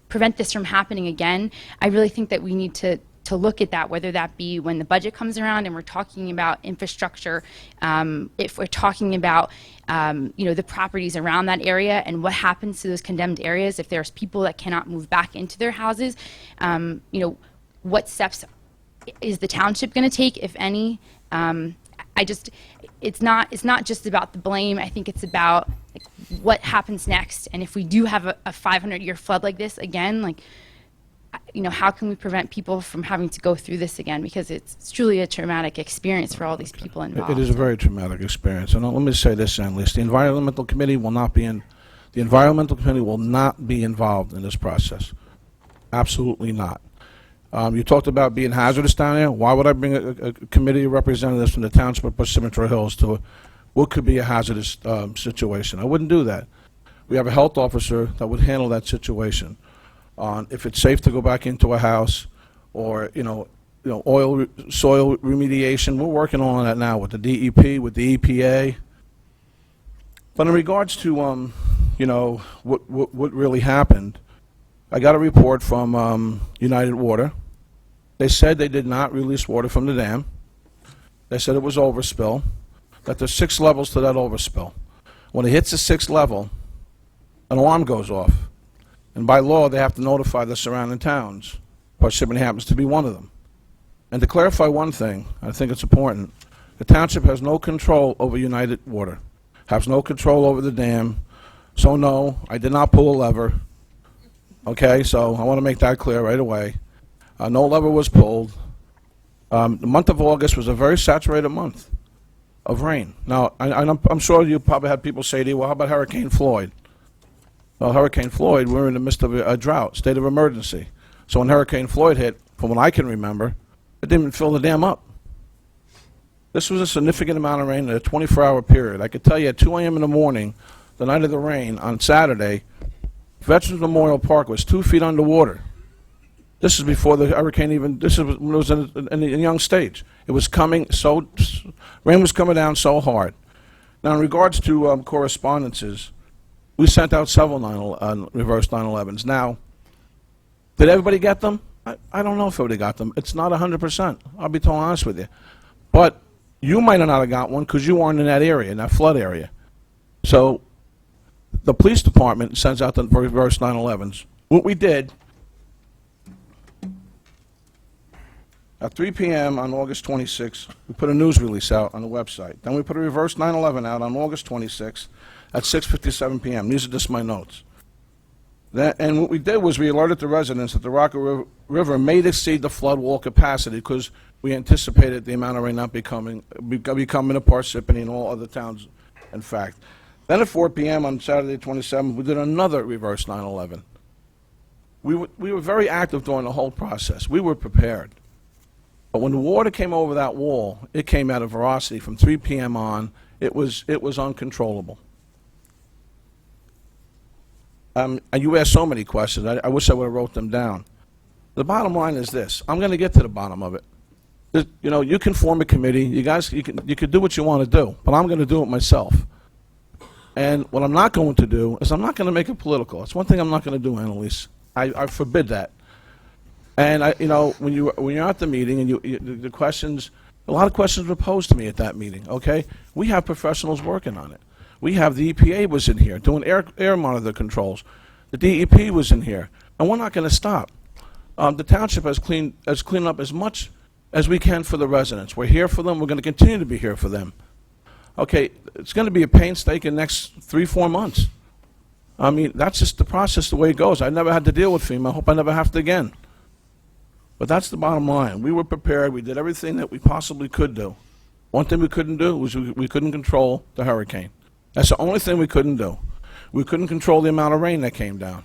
prevent this from happening again, I really think that we need to look at that, whether that be when the budget comes around and we're talking about infrastructure, if we're talking about the properties around that area and what happens to those condemned areas, if there's people that cannot move back into their houses, what steps is the township going to take, if any? It's not just about the blame. I think it's about what happens next, and if we do have a 500-year flood like this again, how can we prevent people from having to go through this again? Because it's truly a traumatic experience for all these people involved. It is a very traumatic experience. And let me say this, Annalise, the Environmental Committee will not be involved in this process. Absolutely not. You talked about being hazardous down there. Why would I bring a committee of representatives from the Township of Parsippany-Troy Hills to what could be a hazardous situation? I wouldn't do that. We have a health officer that would handle that situation on if it's safe to go back into a house, or soil remediation. We're working on that now with the DEP, with the EPA. But in regards to, what really happened, I got a report from United Water. They said they did not release water from the dam. They said it was overspill, that there's 6 levels to that overspill. When it hits the 6th level, an alarm goes off. And by law, they have to notify the surrounding towns. Parsippany happens to be one of them. And to clarify one thing, I think it's important, the township has no control over United Water, has no control over the dam. So no, I did not pull a lever. Okay, so I want to make that clear right away. No lever was pulled. The month of August was a very saturated month of rain. Now, I'm sure you probably had people say to you, well, how about Hurricane Floyd? Well, Hurricane Floyd, we're in the midst of a drought, state of emergency. So when Hurricane Floyd hit, from what I can remember, it didn't even fill the dam up. This was a significant amount of rain in a 24-hour period. I could tell you at 2 a.m. in the morning, the night of the rain, on Saturday, Veterans Memorial Park was 2 feet underwater. This is before the hurricane even, this was when it was in a young stage. It was coming so, rain was coming down so hard. Now in regards to correspondences, we sent out several reverse 911s. Now, did everybody get them? I don't know if everybody got them. It's not 100%. I'll be totally honest with you. But you might not have got one because you weren't in that area, in that flood area. So the police department sends out the reverse 911s. What we did, at 3 p.m. on August 26th, we put a news release out on the website. Then we put a reverse 911 out on August 26th at 6:57 p.m. These are just my notes. And what we did was we alerted the residents that the Rocket River may exceed the flood wall capacity because we anticipated the amount of rain not becoming to Parsippany and all other towns, in fact. Then at 4 p.m. on Saturday 27th, we did another reverse 911. We were very active during the whole process. We were prepared. But when the water came over that wall, it came at a velocity from 3 p.m. on. It was uncontrollable. And you asked so many questions. I wish I would have wrote them down. The bottom line is this. I'm going to get to the bottom of it. You can form a committee. You guys, you can do what you want to do. But I'm going to do it myself. And what I'm not going to do is I'm not going to make it political. It's one thing I'm not going to do, Annalise. I forbid that. And when you're at the meeting and the questions, a lot of questions were posed to me at that meeting. Okay, we have professionals working on it. We have the EPA was in here doing air monitor controls. The DEP was in here, and we're not going to stop. The township has cleaned up as much as we can for the residents. We're here for them. We're going to continue to be here for them. Okay, it's going to be a painstaking next 3-4 months. I mean, that's just the process, the way it goes. I never had to deal with FEMA. I hope I never have to again. But that's the bottom line. We were prepared. We did everything that we possibly could do. One thing we couldn't do was we couldn't control the hurricane. That's the only thing we couldn't do. We couldn't control the amount of rain that came down.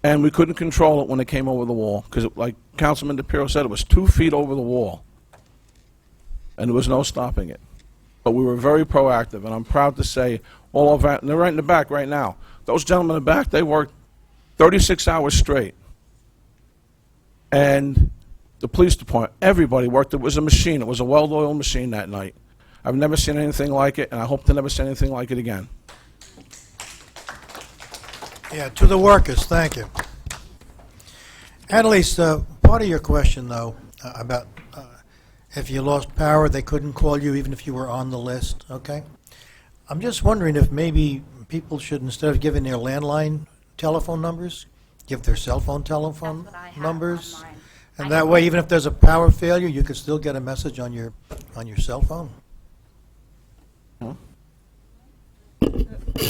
And we couldn't control it when it came over the wall. Because, like Councilman DePiro said, it was 2 feet over the wall. And there was no stopping it. But we were very proactive. And I'm proud to say, all of that, and they're right in the back right now. Those gentlemen in the back, they worked 36 hours straight. And the police department, everybody worked. It was a machine. It was a well-oiled machine that night. I've never seen anything like it, and I hope to never see anything like it again. Yeah, to the workers, thank you. Annalise, part of your question, though, about if you lost power, they couldn't call you even if you were on the list, okay? I'm just wondering if maybe people should, instead of giving their landline telephone numbers, give their cell phone telephone numbers. And that way, even if there's a power failure, you could still get a message on your cell phone.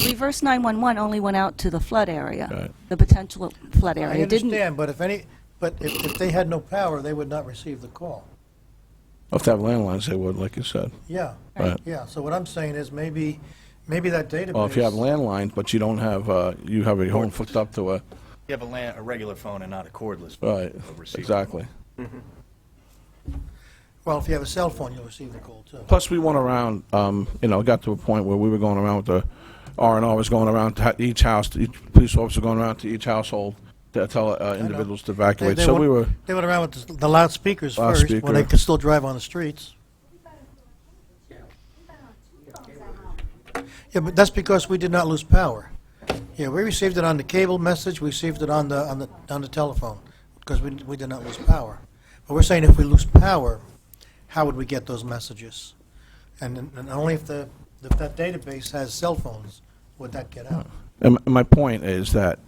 Reverse 911 only went out to the flood area, Right. the potential flood area. I It didn't. understand, but if they had no power, they would not receive the call. If they have landlines, they would, like you said. Yeah. Right. Yeah, so what I'm saying is maybe that database. Well, if you have landlines, but you don't have, you have your home hooked up to a, You have a regular phone and not a cordless right, receiver. exactly. Well, if you have a cell phone, you'll receive the call, too. Plus, we went around, it got to a point where we were going around with the R&R was going around to each house, each police officer going around to each household, to tell individuals to evacuate. They So we were, They went around with the loudspeakers first, Loudspeaker. when they could still drive on the streets. Yeah, but that's because we did not lose power. Yeah, we received it on the cable message, we received it on the telephone, because we did not lose power. But we're saying if we lose power, how would we get those messages? And only if that database has cell phones would that get out. and my point is that,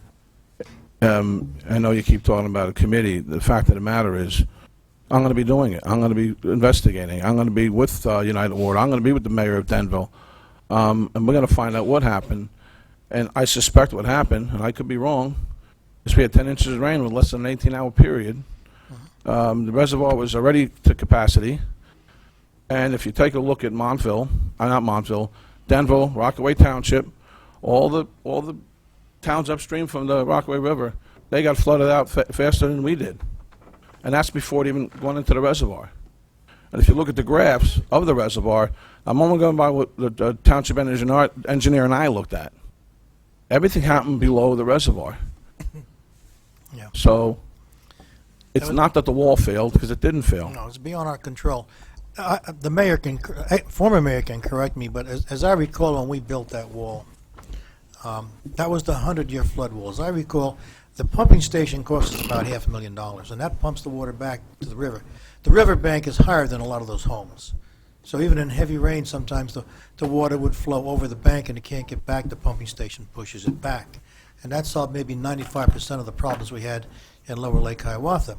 I know you keep talking about a committee. The fact of the matter is, I'm going to be doing it. I'm going to be investigating. I'm going to be with United Water. I'm going to be with the mayor of Denville. And we're going to find out what happened. And I suspect what happened, and I could be wrong, is we had 10 inches of rain with less than an 18-hour period. The reservoir was already to capacity. And if you take a look at Montville, not Montville, Denville, Rockaway Township, all the towns upstream from the Rockaway River, they got flooded out faster than we did. And that's before it even went into the reservoir. And if you look at the graphs of the reservoir, I'm only going by what the township engineer and I looked at. Everything happened below the reservoir. Yeah. So it's not that the wall failed, because it didn't fail. No, it's beyond our control. The mayor former mayor can correct me, but as I recall, when we built that wall, that was the 100-year flood wall. As I recall, the pumping station cost us about $500,000, and that pumps the water back to the river. The river bank is higher than a lot of those homes. So even in heavy rain, sometimes the water would flow over the bank and it can't get back. The pumping station pushes it back. And that solved maybe 95% of the problems we had in Lower Lake Hiawatha.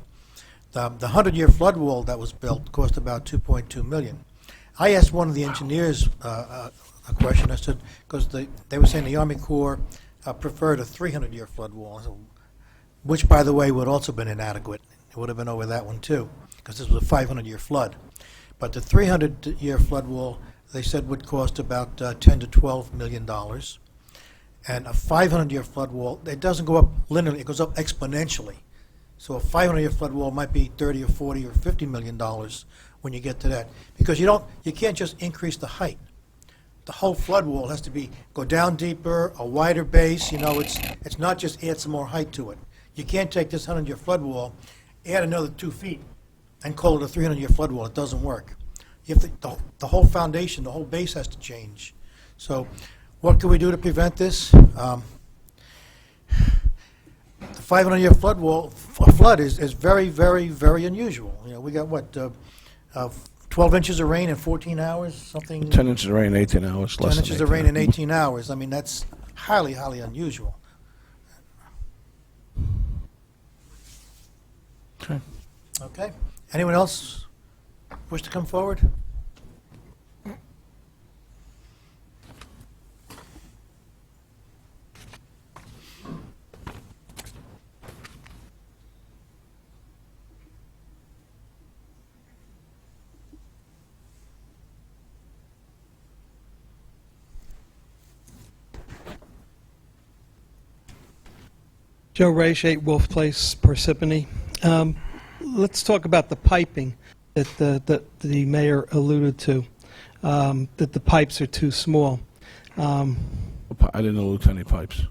The 100-year flood wall that was built cost about $2.2 million. I asked one of the engineers a question. I said, because they were saying the Army Corps preferred a 300-year flood wall, which, by the way, would also have been inadequate. It would have been over that one, too, because this was a 500-year flood. But the 300-year flood wall, they said, would cost about $10 to $12 million. And a 500-year flood wall, it doesn't go up linearly, it goes up exponentially. So a 500-year flood wall might be 30 or 40 or $50 million when you get to that. Because you can't just increase the height. The whole flood wall has to go down deeper, a wider base. You know, it's not just add some more height to it. You can't take this 100-year flood wall, add another 2 feet, and call it a 300-year flood wall. It doesn't work. You have the whole foundation, the whole base has to change. So what can we do to prevent this? The 500-year flood is very, very, very unusual. You know, we got, what, 12 inches of rain in 14 hours, something? 10 inches of rain in 18 hours. 10 inches of rain in 18 hours. I mean, that's highly, highly unusual. Okay. Okay. Anyone else wish to come forward? Joe Raish, 8 Wolf Place, Parsippany. Let's talk about the piping that the mayor alluded to, that the pipes are too small. I didn't allude to any pipes.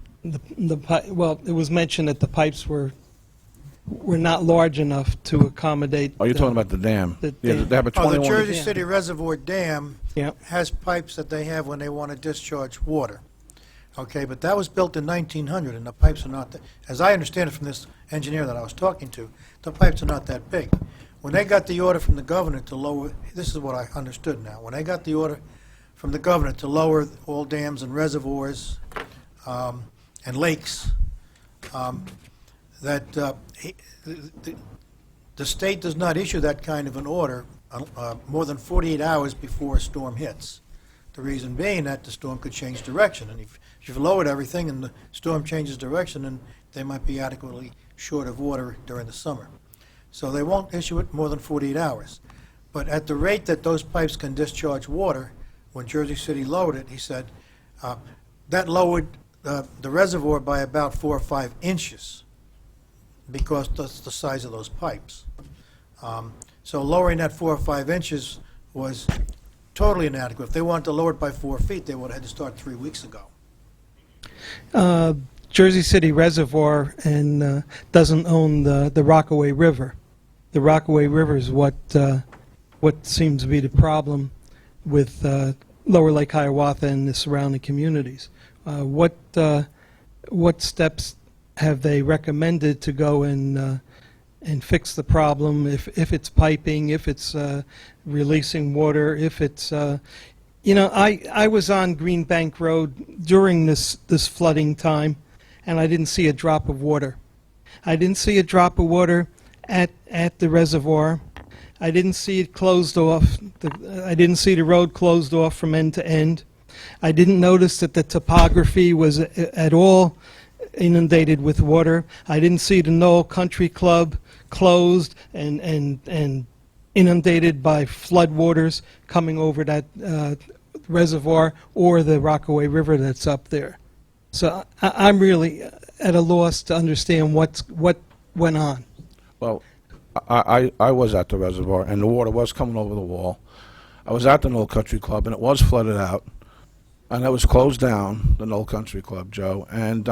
Well, it was mentioned that the pipes were not large enough to accommodate. Oh, you're talking about the dam. The Yeah, dam. they have a 21. The Jersey City Reservoir Dam Yep. has pipes that they have when they want to discharge water. Okay, but that was built in 1900, and the pipes are not, as I understand it from this engineer that I was talking to, the pipes are not that big. When they got the order from the governor to lower, this is what I understood now, when they got the order from the governor to lower all dams and reservoirs and lakes, that the state does not issue that kind of an order more than 48 hours before a storm hits. The reason being that the storm could change direction, and if you've lowered everything and the storm changes direction, then they might be adequately short of water during the summer. So they won't issue it more than 48 hours. But at the rate that those pipes can discharge water, when Jersey City lowered it, he said, that lowered the reservoir by about 4 or 5 inches because that's the size of those pipes. So lowering that 4 or 5 inches was totally inadequate. If they wanted to lower it by 4 feet, they would have had to start 3 weeks ago. Jersey City Reservoir and doesn't own the Rockaway River. The Rockaway River is what seems to be the problem with Lower Lake Hiawatha and the surrounding communities. What steps have they recommended to go and fix the problem? If it's piping, if it's releasing water, if it's I was on Green Bank Road during this flooding time, and I didn't see a drop of water. I didn't see a drop of water at the reservoir. I didn't see it closed off. I didn't see the road closed off from end to end. I didn't notice that the topography was at all inundated with water. I didn't see the Knoll Country Club closed and inundated by floodwaters coming over that reservoir or the Rockaway River that's up there. So I'm really at a loss to understand what went on. Well, I was at the reservoir, and the water was coming over the wall. I was at the Knoll Country Club, and it was flooded out, and it was closed down, the Knoll Country Club, Joe. And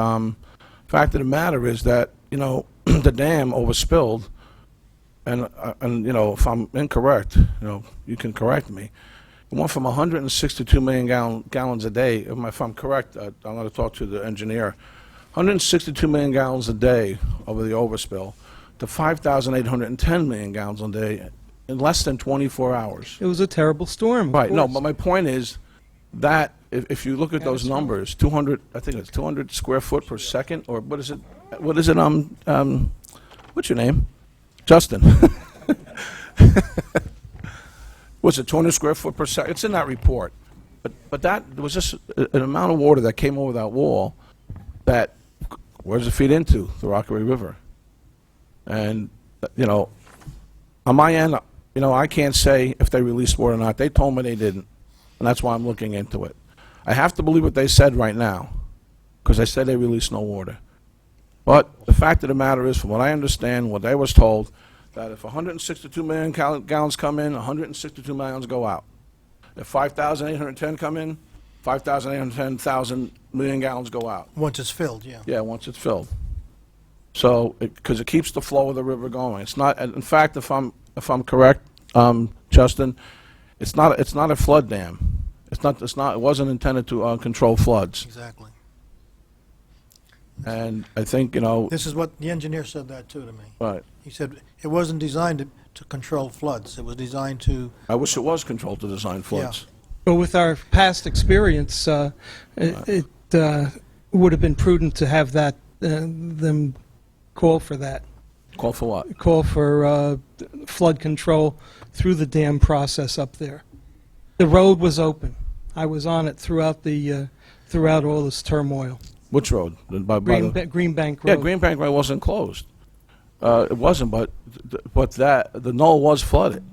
fact of the matter is that, the dam overspilled, and if I'm incorrect, you can correct me. It went from 162 million gallons a day. If I'm correct, I'm going to talk to the engineer. 162 million gallons a day over the overspill to 5,810 million gallons a day in less than 24 hours. It was a terrible storm. Right. No, but my point is that if you look at those numbers, 200, I think it's 200 square foot per second, or what is it? What is it? What's your name? Justin. Was it 200 square foot per second? It's in that report. But that was just an amount of water that came over that wall that, where does it feed into? The Rockaway River. And, on my end, I can't say if they released water or not. They told me they didn't, and that's why I'm looking into it. I have to believe what they said right now, because they said they released no water. But the fact of the matter is, from what I understand, what they was told, that if 162 million gallons come in, 162 million go out. If 5,810 come in, 5,810 million gallons go out. Once it's filled, yeah. Yeah, once it's filled. So, because it keeps the flow of the river going. It's not. In fact, if I'm correct, Justin, it's not a flood dam. It's not. It wasn't intended to control floods. Exactly. And I think This is what the engineer said that too to me. Right. He said it wasn't designed to control floods. It was designed to. I wish it was controlled to design floods. But with our past experience, it would have been prudent to have that them call for that. Call for what? Call for flood control through the dam process up there. The road was open. I was on it throughout all this turmoil. Which road? Green Bank Road. Yeah, Green Bank Road wasn't closed. It wasn't, but the knoll was flooded.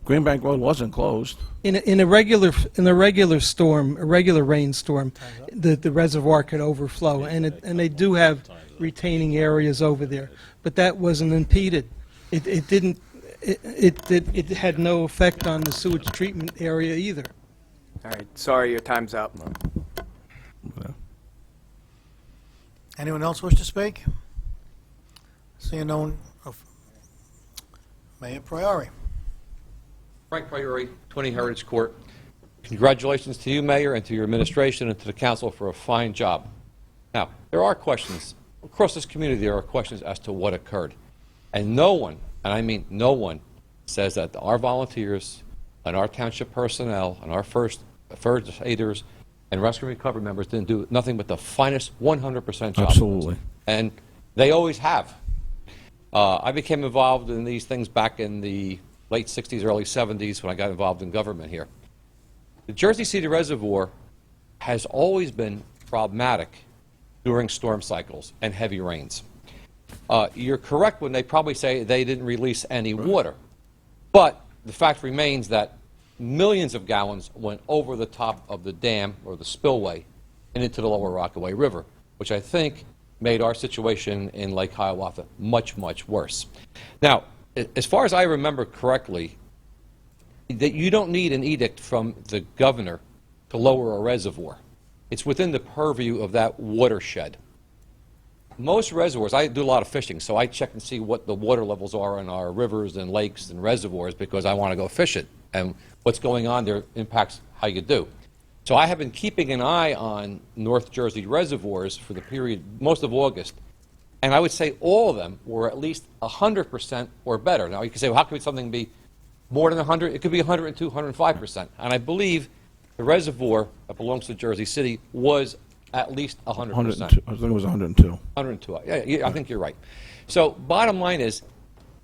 Green Bank Road wasn't closed. In a regular storm, a regular rainstorm, the reservoir could overflow, and they do have retaining areas over there, but that wasn't impeded. It didn't. It had no effect on the sewage treatment area either. All right, sorry, your time's up. Okay. Anyone else wish to speak? Seeing no one. Mayor Priori. Frank Priori, 20 Heritage Court. Congratulations to you, Mayor, and to your administration and to the council for a fine job. Now, there are questions. Across this community, there are questions as to what occurred. And no one, and I mean no one, says that our volunteers and our township personnel and our first aiders and rescue and recovery members didn't do nothing but the finest 100% job. Absolutely. And they always have. I became involved in these things back in the late 60s, early 70s when I got involved in government here. The Jersey City Reservoir has always been problematic during storm cycles and heavy rains. You're correct when they probably say they didn't release any water. But the fact remains that millions of gallons went over the top of the dam or the spillway and into the lower Rockaway River, which I think made our situation in Lake Hiawatha much, much worse. Now, as far as I remember correctly, that you don't need an edict from the governor to lower a reservoir. It's within the purview of that watershed. most reservoirs, I do a lot of fishing, so I check and see what the water levels are in our rivers and lakes and reservoirs because I want to go fish it. And what's going on there impacts how you do. So I have been keeping an eye on North Jersey reservoirs for the period, most of August, and I would say all of them were at least 100% or better. Now you can say, well, how could something be more than 100? It could be 102, 105%. And I believe the reservoir that belongs to Jersey City was at least 100%. 102. I think it was 102. 102. Yeah, I think you're right. So bottom line is,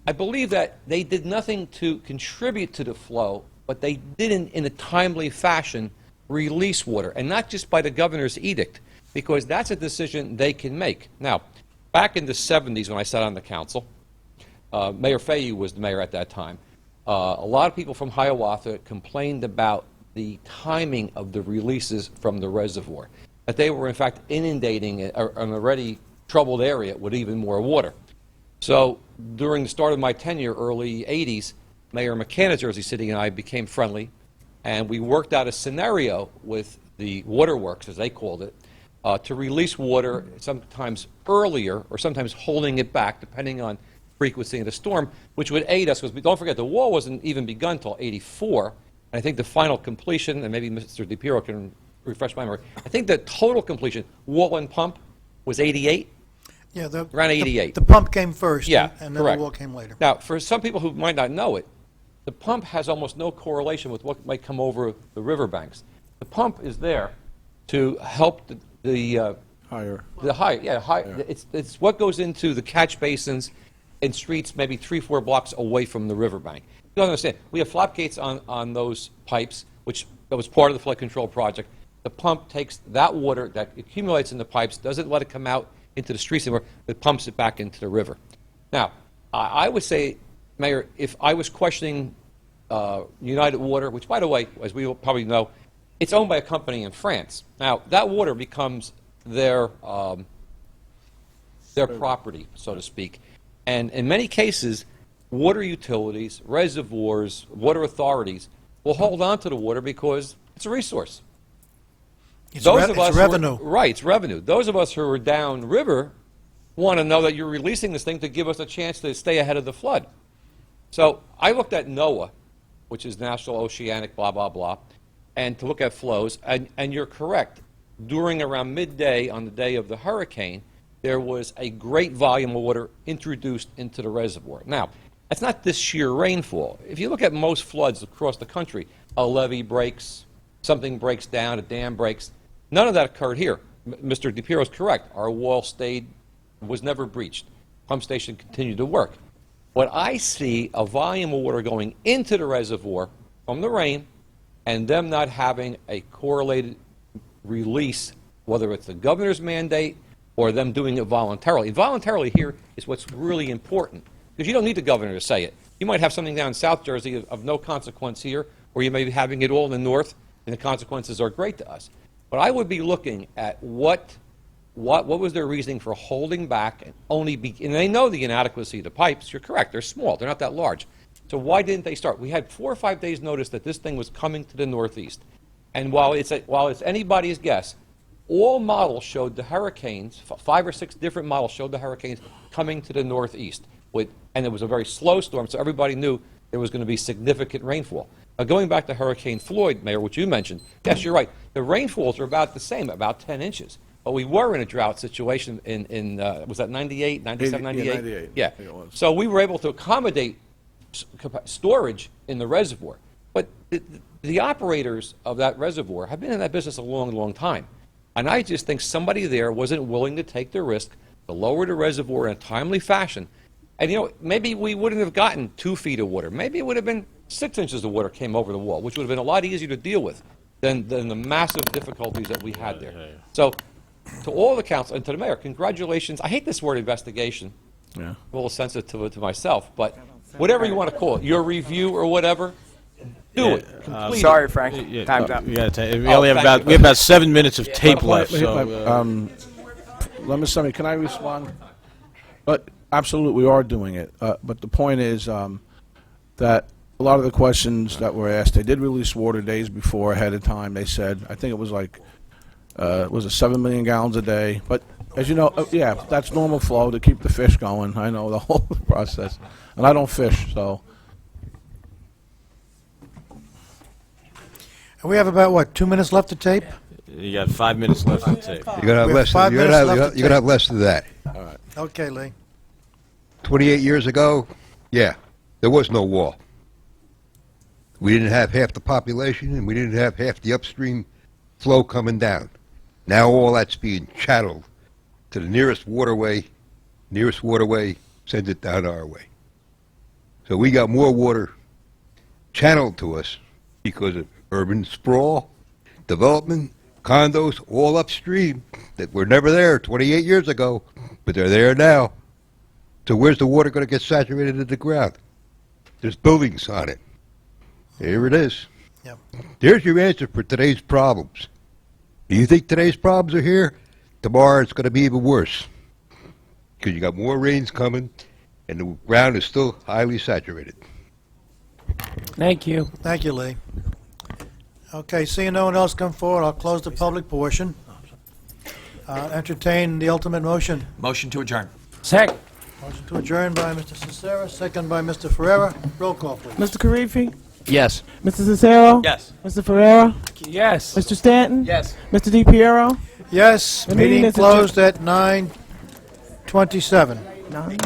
I believe that they did nothing to contribute to the flow, but they didn't, in a timely fashion, release water, and not just by the governor's edict, because that's a decision they can make. Now, back in the 70s when I sat on the council, Mayor Fahey was the mayor at that time. A lot of people from Hiawatha complained about the timing of the releases from the reservoir, that they were in fact inundating an already troubled area with even more water. So during the start of my tenure, early 80s, Mayor McCann of Jersey City and I became friendly, and we worked out a scenario with the waterworks, as they called it, to release water sometimes earlier or sometimes holding it back, depending on frequency of the storm, which would aid us, because don't forget, the wall wasn't even begun until 84, and I think the final completion, and maybe Mr. DiPiero can refresh my memory, I think the total completion, wall and pump, was 88? Yeah, around 88. The pump came first, yeah, and then correct. the wall came later. Now, for some people who might not know it, the pump has almost no correlation with what might come over the riverbanks. The pump is there to help the higher. It's what goes into the catch basins and streets maybe 3-4 blocks away from the riverbank. You don't understand. We have flap gates on those pipes, that was part of the flood control project. The pump takes that water that accumulates in the pipes, doesn't let it come out into the streets anymore, it pumps it back into the river. Now, I would say, Mayor, if I was questioning United Water, which, by the way, as we will probably know, it's owned by a company in France. Now, that water becomes their property, so to speak. And in many cases, water utilities, reservoirs, water authorities will hold on to the water because it's a resource. It's revenue. Right, it's revenue. Those of us who are downriver want to know that you're releasing this thing to give us a chance to stay ahead of the flood. So I looked at NOAA, which is National Oceanic blah, blah, blah, and to look at flows, and you're correct. During around midday on the day of the hurricane, there was a great volume of water introduced into the reservoir. Now, that's not this sheer rainfall. If you look at most floods across the country, a levee breaks, something breaks down, a dam breaks. None of that occurred here. Mr. DiPiero is correct. Our wall was never breached. Pump station continued to work. What I see, a volume of water going into the reservoir from the rain and them not having a correlated release, whether it's the governor's mandate or them doing it voluntarily. Voluntarily here is what's really important, because you don't need the governor to say it. You might have something down in South Jersey of no consequence here, or you may be having it all in the north, and the consequences are great to us. But I would be looking at what was their reasoning for holding back and and they know the inadequacy of the pipes. You're correct. They're small. They're not that large. So why didn't they start? We had 4 or 5 days notice that this thing was coming to the northeast. And while it's anybody's guess, all models showed the hurricanes, 5 or 6 different models showed the hurricanes coming to the northeast. And it was a very slow storm, so everybody knew there was going to be significant rainfall. Going back to Hurricane Floyd, Mayor, which you mentioned, yes, you're right. The rainfalls are about the same, about 10 inches. But we were in a drought situation in was that 98, 97, 98? Yeah, 98. Yeah. I think it was. So we were able to accommodate storage in the reservoir. But the operators of that reservoir have been in that business a long, long time. And I just think somebody there wasn't willing to take the risk to lower the reservoir in a timely fashion. And, maybe we wouldn't have gotten 2 feet of water. Maybe it would have been 6 inches of water came over the wall, which would have been a lot easier to deal with than the massive difficulties that we had there. So, to all the council and to the mayor, congratulations. I hate this word investigation. Yeah. I'm a little sensitive to myself, but whatever you want to call it, your review or whatever, do it. Complete Sorry, it. Frank. Time's up. We only have about 7 minutes of tape left. Let me say, can I respond? But absolutely, we are doing it. But the point is that a lot of the questions that were asked, they did release water days before, ahead of time. They said, I think it was like, was it 7 million gallons a day? But As you know, yeah, that's normal flow to keep the fish going. I know the whole process. And I don't fish, so. And we have about, what, 2 minutes left to tape? You got 5 minutes left to tape. You're gonna have We have less. 5 You're minutes gonna left have, to you're gonna tape. have less than that. All right. Okay, Lee. 28 years ago, yeah, there was no wall. We didn't have half the population, and we didn't have half the upstream flow coming down. Now all that's being channeled to the nearest waterway. Nearest waterway sends it down our way. So we got more water channeled to us because of urban sprawl, development, condos, all upstream that were never there 28 years ago, but they're there now. So where's the water going to get saturated in the ground? There's buildings on it. Here it is. Yep. There's your answer for today's problems. Do you think today's problems are here? Tomorrow it's going to be even worse. Because you got more rains coming, and the ground is still highly saturated. Thank you. Thank you, Lee. Okay, seeing no one else come forward, I'll close the public portion. Entertain the ultimate motion. Motion to adjourn. Second. Motion to adjourn by Mr. Cicero, second by Mr. Ferrera. Roll call, please. Mr. Karifi? Yes. Mr. Cicero? Yes. Mr. Ferrera? Yes. Mr. Stanton? Yes. Mr. DiPiero? Yes, The meeting meeting is closed at 9:27. Nine.